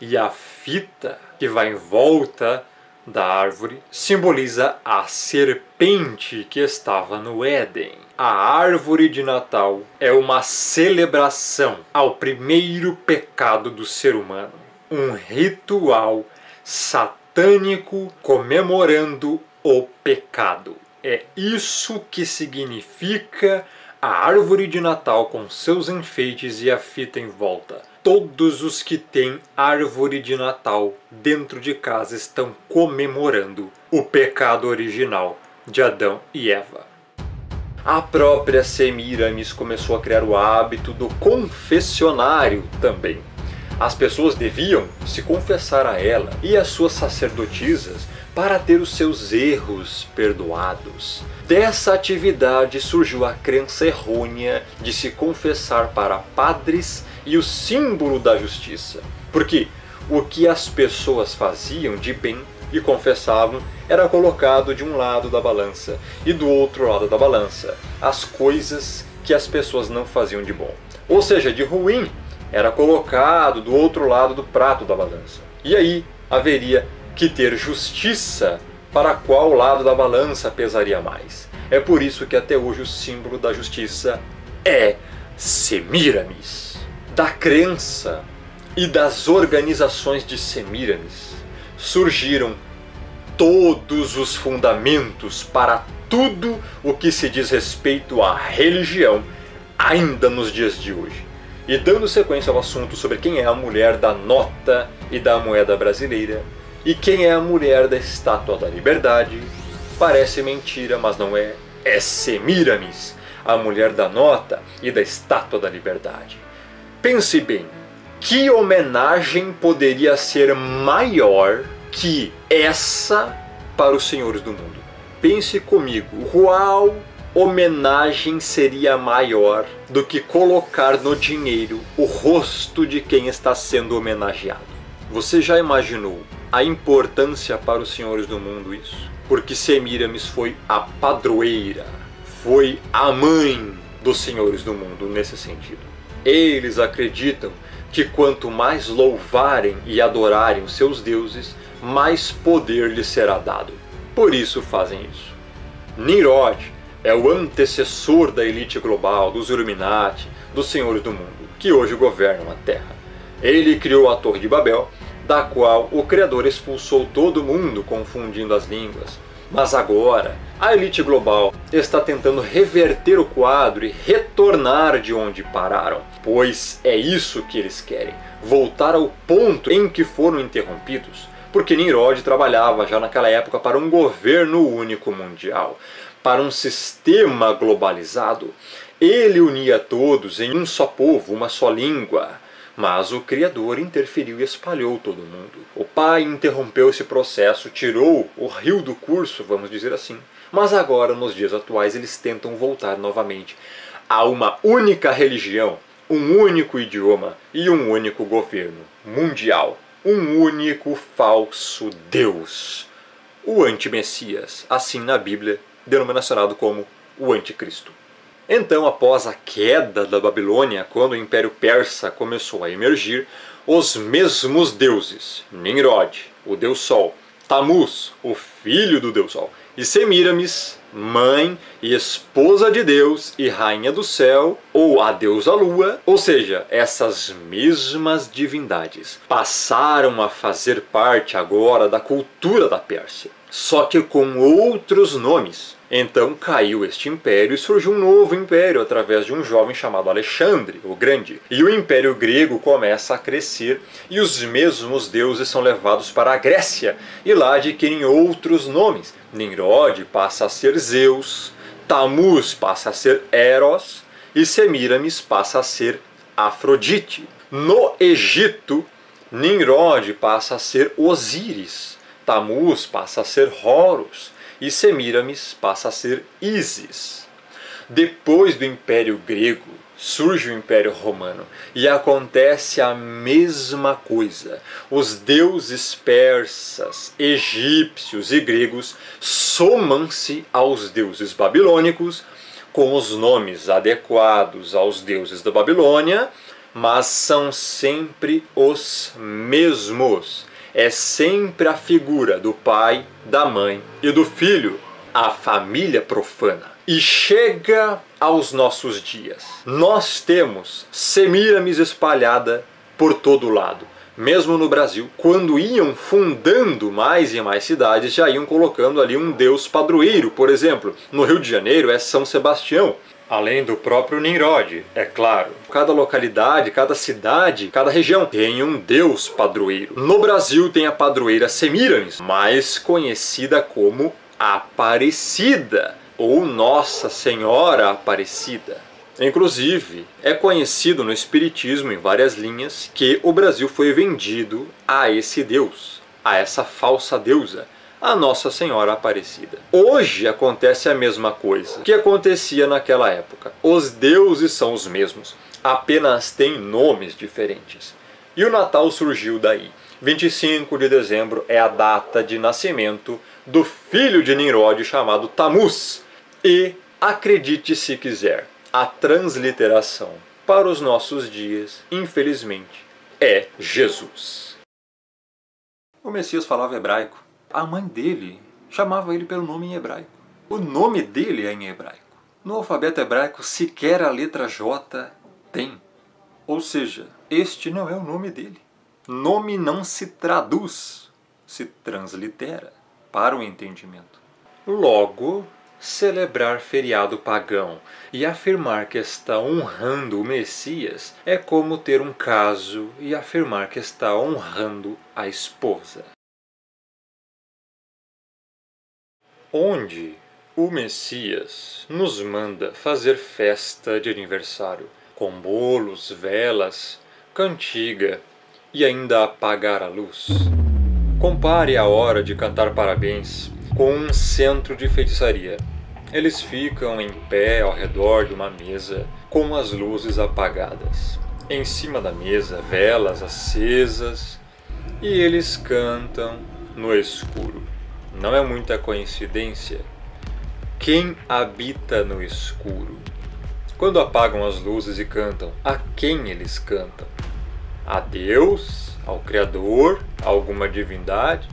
E a fita que vai em volta da árvore simboliza a serpente que estava no Éden. A árvore de Natal é uma celebração ao primeiro pecado do ser humano. Um ritual satânico comemorando o pecado. É isso que significa a árvore de Natal com seus enfeites e a fita em volta. Todos os que têm árvore de Natal dentro de casa estão comemorando o pecado original de Adão e Eva. A própria Semíramis começou a criar o hábito do confessionário também. As pessoas deviam se confessar a ela e às suas sacerdotisas para ter os seus erros perdoados. Dessa atividade surgiu a crença errônea de se confessar para padres e o símbolo da justiça. Porque o que as pessoas faziam de bem e confessavam era colocado de um lado da balança e do outro lado da balança as coisas que as pessoas não faziam de bom. Ou seja, de ruim era colocado do outro lado do prato da balança. E aí haveria que ter justiça para qual lado da balança pesaria mais. É por isso que até hoje o símbolo da justiça é Semíramis. Da crença e das organizações de Semíramis surgiram todos os fundamentos para tudo o que se diz respeito à religião ainda nos dias de hoje. E dando sequência ao assunto sobre quem é a mulher da nota e da moeda brasileira e quem é a mulher da Estátua da Liberdade, parece mentira, mas não é. É Semíramis, a mulher da nota e da Estátua da Liberdade. Pense bem, que homenagem poderia ser maior que essa para os senhores do mundo? Pense comigo, qual homenagem seria maior do que colocar no dinheiro o rosto de quem está sendo homenageado? Você já imaginou a importância para os senhores do mundo isso? Porque Semíramis foi a padroeira, foi a mãe dos senhores do mundo nesse sentido. Eles acreditam que quanto mais louvarem e adorarem os seus deuses, mais poder lhes será dado. Por isso fazem isso. Nimrod é o antecessor da elite global, dos Illuminati, dos senhores do mundo, que hoje governam a Terra. Ele criou a Torre de Babel, da qual o Criador expulsou todo mundo, confundindo as línguas. Mas agora, a elite global está tentando reverter o quadro e retornar de onde pararam, pois é isso que eles querem, voltar ao ponto em que foram interrompidos, porque Nimrod trabalhava já naquela época para um governo único mundial, para um sistema globalizado. Ele unia todos em um só povo, uma só língua. Mas o Criador interferiu e espalhou todo mundo. O Pai interrompeu esse processo, tirou o rio do curso, vamos dizer assim. Mas agora, nos dias atuais, eles tentam voltar novamente a uma única religião, um único idioma e um único governo mundial. Um único falso Deus. O anti-Messias, assim na Bíblia, denominacionado como o Anticristo. Então, após a queda da Babilônia, quando o Império Persa começou a emergir, os mesmos deuses, Nimrod, o Deus Sol, Tamuz, o filho do Deus Sol, e Semíramis, mãe e esposa de Deus e rainha do céu, ou a deusa Lua, ou seja, essas mesmas divindades, passaram a fazer parte agora da cultura da Pérsia, só que com outros nomes. Então caiu este império e surgiu um novo império através de um jovem chamado Alexandre, o Grande. E o Império Grego começa a crescer e os mesmos deuses são levados para a Grécia e lá adquirem outros nomes. Nimrod passa a ser Zeus, Tamuz passa a ser Eros e Semíramis passa a ser Afrodite. No Egito, Nimrod passa a ser Osíris, Tamuz passa a ser Horus e Semíramis passa a ser Ísis. Depois do Império Grego, surge o Império Romano e acontece a mesma coisa. Os deuses persas, egípcios e gregos somam-se aos deuses babilônicos com os nomes adequados aos deuses da Babilônia, mas são sempre os mesmos. É sempre a figura do pai, da mãe e do filho, a família profana. E chega aos nossos dias. Nós temos Semíramis espalhada por todo lado. Mesmo no Brasil, quando iam fundando mais e mais cidades, já iam colocando ali um deus padroeiro. Por exemplo, no Rio de Janeiro é São Sebastião. Além do próprio Nimrod, é claro. Cada localidade, cada cidade, cada região tem um deus padroeiro. No Brasil tem a padroeira Semíramis, mais conhecida como Aparecida, ou Nossa Senhora Aparecida. Inclusive, é conhecido no espiritismo, em várias linhas, que o Brasil foi vendido a esse deus, a essa falsa deusa, a Nossa Senhora Aparecida. Hoje acontece a mesma coisa que acontecia naquela época. Os deuses são os mesmos, apenas têm nomes diferentes. E o Natal surgiu daí. 25 de dezembro é a data de nascimento do filho de Nimrod chamado Tamuz. E, acredite se quiser, A transliteração para os nossos dias, infelizmente, é Jesus. O Messias falava hebraico. A mãe dele chamava ele pelo nome em hebraico. O nome dele é em hebraico. No alfabeto hebraico, sequer a letra J tem. Ou seja, este não é o nome dele. Nome não se traduz, se translitera para o entendimento. Logo, celebrar feriado pagão e afirmar que está honrando o Messias é como ter um caso e afirmar que está honrando a esposa. Onde o Messias nos manda fazer festa de aniversário, com bolos, velas, cantiga e ainda apagar a luz. Compare a hora de cantar parabéns com um centro de feitiçaria. Eles ficam em pé ao redor de uma mesa com as luzes apagadas. Em cima da mesa, velas acesas, e eles cantam no escuro. Não é muita coincidência. Quem habita no escuro? Quando apagam as luzes e cantam, a quem eles cantam? A Deus? Ao Criador? A alguma divindade?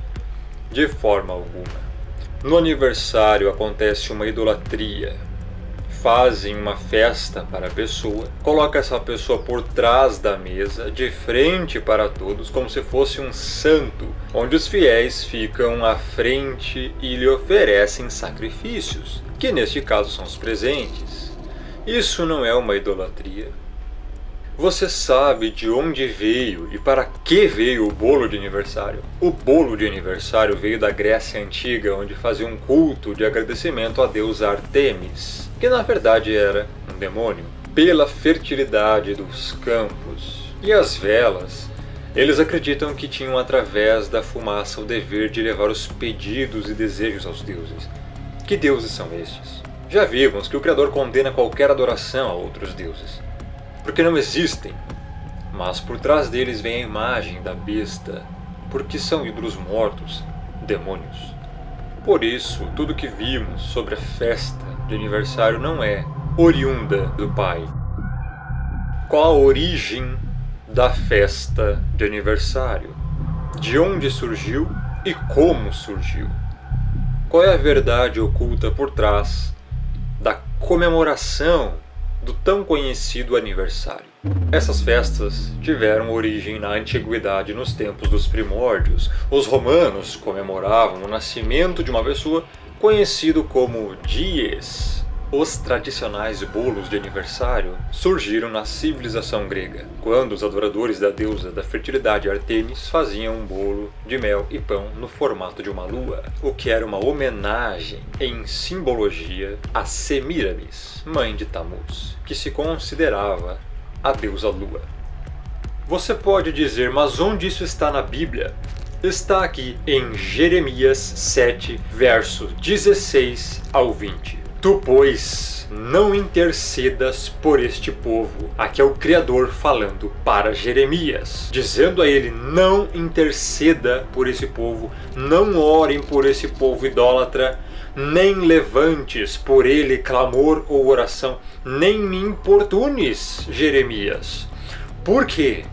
De forma alguma. No aniversário acontece uma idolatria. Fazem uma festa para a pessoa, coloca essa pessoa por trás da mesa, de frente para todos, como se fosse um santo, onde os fiéis ficam à frente e lhe oferecem sacrifícios, que neste caso são os presentes. Isso não é uma idolatria. Você sabe de onde veio e para que veio o bolo de aniversário? O bolo de aniversário veio da Grécia Antiga, onde fazia um culto de agradecimento à deusa Artemis, que na verdade era um demônio, pela fertilidade dos campos. E as velas, eles acreditam que tinham através da fumaça o dever de levar os pedidos e desejos aos deuses. Que deuses são estes? Já vimos que o Criador condena qualquer adoração a outros deuses, porque não existem, mas por trás deles vem a imagem da besta, porque são ídolos mortos, demônios. Por isso, tudo que vimos sobre a festa de aniversário não é oriunda do Pai. Qual a origem da festa de aniversário? De onde surgiu e como surgiu? Qual é a verdade oculta por trás da comemoração do tão conhecido aniversário? Essas festas tiveram origem na antiguidade, nos tempos dos primórdios. Os romanos comemoravam o nascimento de uma pessoa conhecido como dies. Os tradicionais bolos de aniversário surgiram na civilização grega, quando os adoradores da deusa da fertilidade Artemis faziam um bolo de mel e pão no formato de uma lua, o que era uma homenagem em simbologia a Semíramis, mãe de Tammuz, que se considerava a deusa lua. Você pode dizer, mas onde isso está na Bíblia? Está aqui em Jeremias 7, verso 16 ao 20. Tu, pois, não intercedas por este povo. Aqui é o Criador falando para Jeremias, dizendo a ele, não interceda por esse povo, não orem por esse povo idólatra, nem levantes por ele clamor ou oração, nem me importunes, Jeremias. Por quê?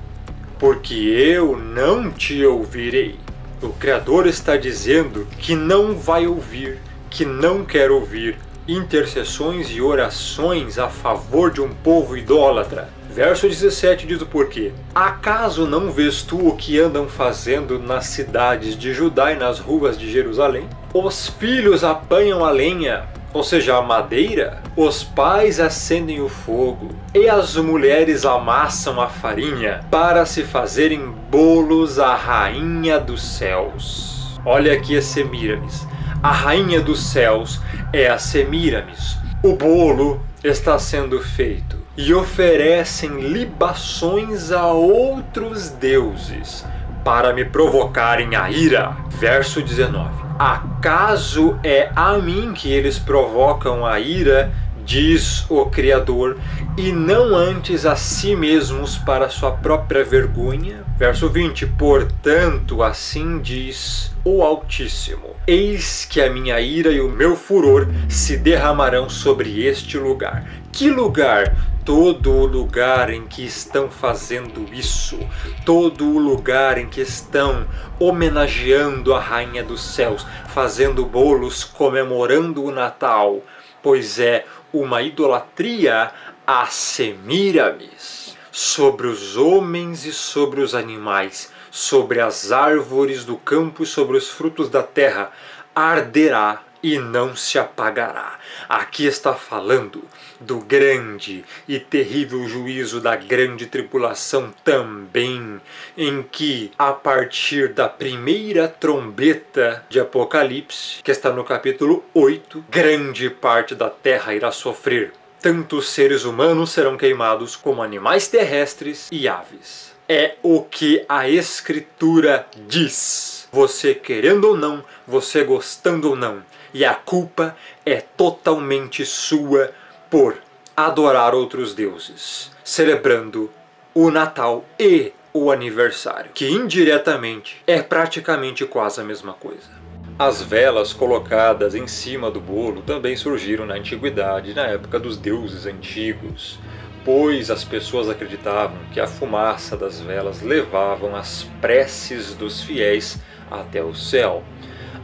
Porque eu não te ouvirei. O Criador está dizendo que não vai ouvir, que não quer ouvir intercessões e orações a favor de um povo idólatra. Verso 17 diz o porquê. Acaso não vês tu o que andam fazendo nas cidades de Judá e nas ruas de Jerusalém? Os filhos apanham a lenha, ou seja, a madeira, os pais acendem o fogo, e as mulheres amassam a farinha para se fazerem bolos à rainha dos céus. Olha aqui a Semíramis. A rainha dos céus é a Semíramis. O bolo está sendo feito e oferecem libações a outros deuses para me provocarem a ira. Verso 19. Acaso é a mim que eles provocam a ira, diz o Criador, e não antes a si mesmos para sua própria vergonha? Verso 20. Portanto, assim diz o Altíssimo, eis que a minha ira e o meu furor se derramarão sobre este lugar, Que lugar? Todo o lugar em que estão fazendo isso, todo o lugar em que estão homenageando a Rainha dos Céus, fazendo bolos comemorando o Natal, pois é uma idolatria a Semíramis, sobre os homens e sobre os animais, sobre as árvores do campo e sobre os frutos da terra, arderá e não se apagará. Aqui está falando do grande e terrível juízo da grande tribulação também, em que, a partir da primeira trombeta de Apocalipse, que está no capítulo 8, grande parte da terra irá sofrer. Tanto os seres humanos serão queimados, como animais terrestres e aves. É o que a Escritura diz. Você querendo ou não, você gostando ou não. E a culpa é totalmente sua por adorar outros deuses, celebrando o Natal e o aniversário, que indiretamente é praticamente quase a mesma coisa. As velas colocadas em cima do bolo também surgiram na antiguidade, na época dos deuses antigos, pois as pessoas acreditavam que a fumaça das velas levavam as preces dos fiéis até o céu,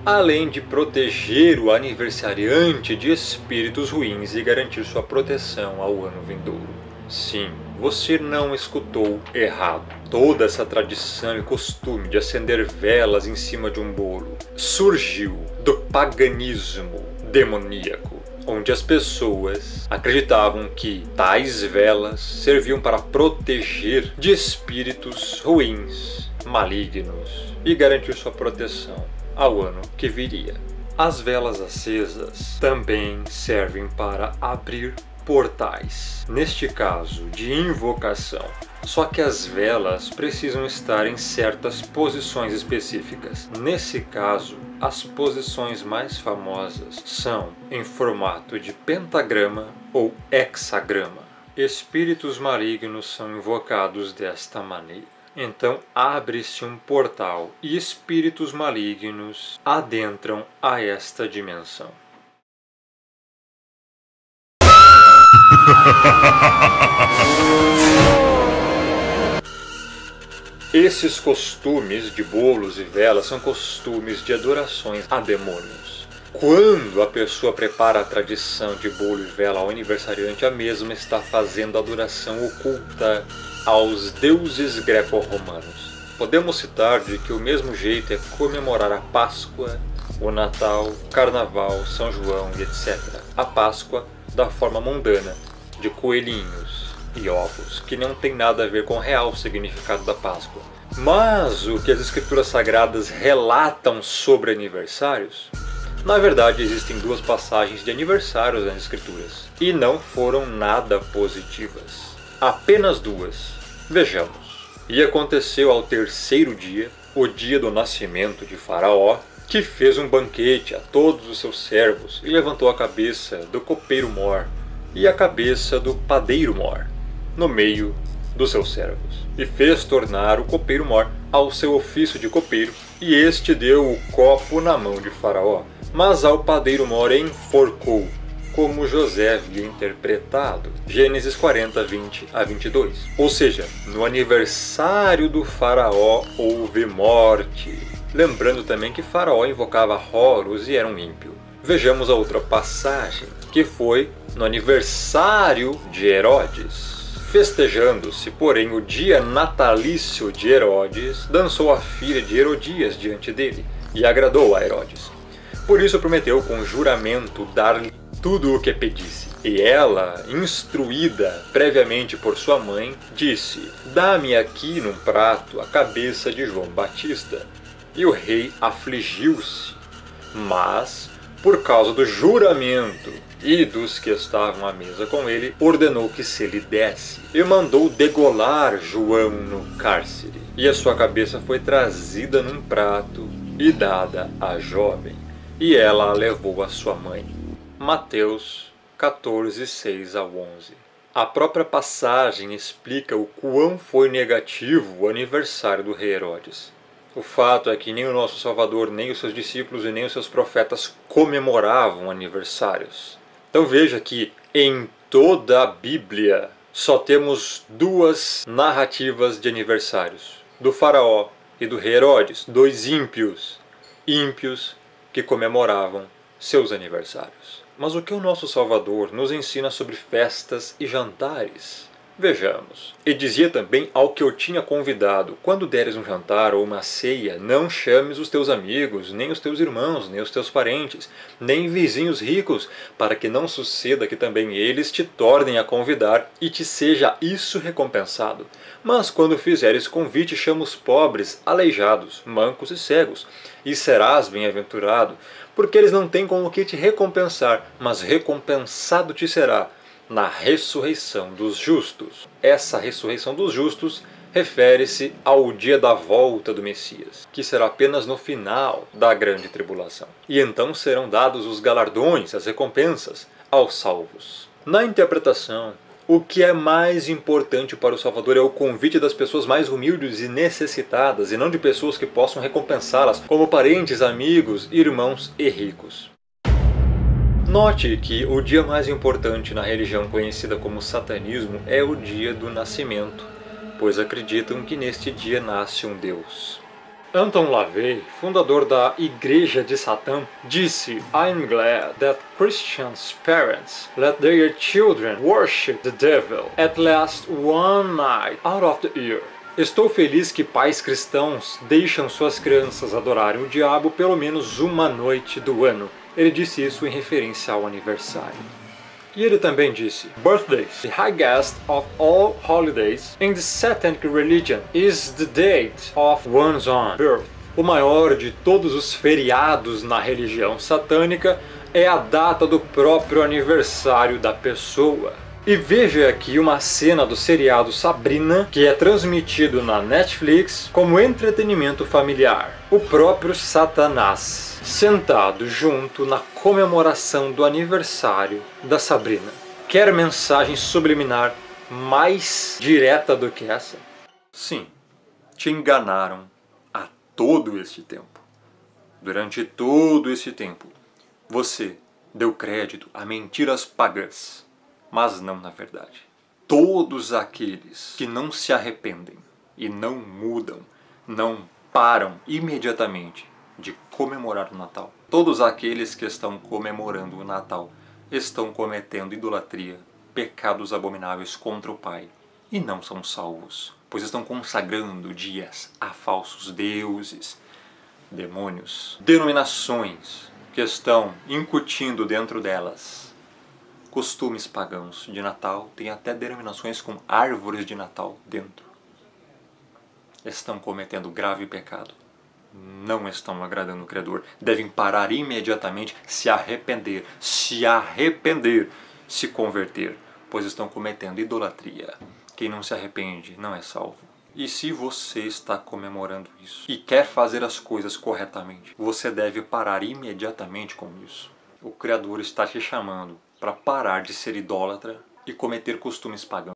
além de proteger o aniversariante de espíritos ruins e garantir sua proteção ao ano vindouro. Sim, você não escutou errado. Toda essa tradição e costume de acender velas em cima de um bolo surgiu do paganismo demoníaco, onde as pessoas acreditavam que tais velas serviam para proteger de espíritos ruins, malignos e garantir sua proteção ao ano que viria. As velas acesas também servem para abrir portais, neste caso de invocação. Só que as velas precisam estar em certas posições específicas. Nesse caso, as posições mais famosas são em formato de pentagrama ou hexagrama. Espíritos malignos são invocados desta maneira. Então abre-se um portal e espíritos malignos adentram a esta dimensão. Esses costumes de bolos e velas são costumes de adorações a demônios. Quando a pessoa prepara a tradição de bolo e vela ao aniversariante, a mesma está fazendo adoração oculta aos deuses greco-romanos. Podemos citar de que o mesmo jeito é comemorar a Páscoa, o Natal, o Carnaval, São João e etc. A Páscoa da forma mundana, de coelhinhos e ovos, que não tem nada a ver com o real significado da Páscoa. Mas o que as escrituras sagradas relatam sobre aniversários, na verdade existem duas passagens de aniversários nas escrituras, e não foram nada positivas. Apenas duas. Vejamos. E aconteceu ao terceiro dia, o dia do nascimento de Faraó, que fez um banquete a todos os seus servos e levantou a cabeça do copeiro-mor e a cabeça do padeiro-mor no meio dos seus servos, e fez tornar o copeiro-mor ao seu ofício de copeiro, e este deu o copo na mão de Faraó, mas ao padeiro-mor enforcou, como José havia interpretado. Gênesis 40, 20 a 22. Ou seja, no aniversário do Faraó houve morte. Lembrando também que Faraó invocava Horus e era um ímpio. Vejamos a outra passagem, que foi no aniversário de Herodes. Festejando-se, porém, o dia natalício de Herodes, dançou a filha de Herodias diante dele, e agradou a Herodes. Por isso prometeu com juramento dar-lhe tudo o que pedisse. E ela, instruída previamente por sua mãe, disse: dá-me aqui num prato a cabeça de João Batista. E o rei afligiu-se, mas, por causa do juramento e dos que estavam à mesa com ele, ordenou que se lhe desse, e mandou degolar João no cárcere. E a sua cabeça foi trazida num prato e dada à jovem, e ela a levou à sua mãe. Mateus 14, 6 a 11. A própria passagem explica o quão foi negativo o aniversário do rei Herodes. O fato é que nem o nosso Salvador, nem os seus discípulos e nem os seus profetas comemoravam aniversários. Então veja que em toda a Bíblia, só temos duas narrativas de aniversários, do faraó e do rei Herodes, dois ímpios que comemoravam seus aniversários. Mas o que o nosso Salvador nos ensina sobre festas e jantares? Vejamos. E dizia também ao que eu tinha convidado: quando deres um jantar ou uma ceia, não chames os teus amigos, nem os teus irmãos, nem os teus parentes, nem vizinhos ricos, para que não suceda que também eles te tornem a convidar e te seja isso recompensado. Mas quando fizeres convite, chama os pobres, aleijados, mancos e cegos, e serás bem-aventurado, porque eles não têm com o que te recompensar, mas recompensado te será na ressurreição dos justos. Essa ressurreição dos justos refere-se ao dia da volta do Messias, que será apenas no final da grande tribulação. E então serão dados os galardões, as recompensas, aos salvos. Na interpretação, o que é mais importante para o Salvador é o convite das pessoas mais humildes e necessitadas, e não de pessoas que possam recompensá-las, como parentes, amigos, irmãos e ricos. Note que o dia mais importante na religião conhecida como satanismo é o dia do nascimento, pois acreditam que neste dia nasce um Deus. Anton LaVey, fundador da Igreja de Satã, disse: I'm glad that Christians' parents let their children worship the devil at least one night out of the year. Estou feliz que pais cristãos deixam suas crianças adorarem o diabo pelo menos uma noite do ano. Ele disse isso em referência ao aniversário. E ele também disse: Birthdays, the highest of all holidays in the Satanic religion, is the date of one's own birth. O maior de todos os feriados na religião satânica é a data do próprio aniversário da pessoa. E veja aqui uma cena do seriado Sabrina, que é transmitido na Netflix como entretenimento familiar. O próprio Satanás, sentado junto na comemoração do aniversário da Sabrina. Quer mensagem subliminar mais direta do que essa? Sim, te enganaram há todo este tempo. Durante todo esse tempo, você deu crédito a mentiras pagãs. Mas não na verdade. Todos aqueles que não se arrependem e não mudam, não param imediatamente de comemorar o Natal. Todos aqueles que estão comemorando o Natal estão cometendo idolatria, pecados abomináveis contra o Pai e não são salvos, pois estão consagrando dias a falsos deuses, demônios, denominações que estão incutindo dentro delas costumes pagãos de Natal, tem até denominações com árvores de Natal dentro. Estão cometendo grave pecado. Não estão agradando o Criador. Devem parar imediatamente, se arrepender, se converter, pois estão cometendo idolatria. Quem não se arrepende não é salvo. E se você está comemorando isso e quer fazer as coisas corretamente, você deve parar imediatamente com isso. O Criador está te chamando para parar de ser idólatra e cometer costumes pagãos.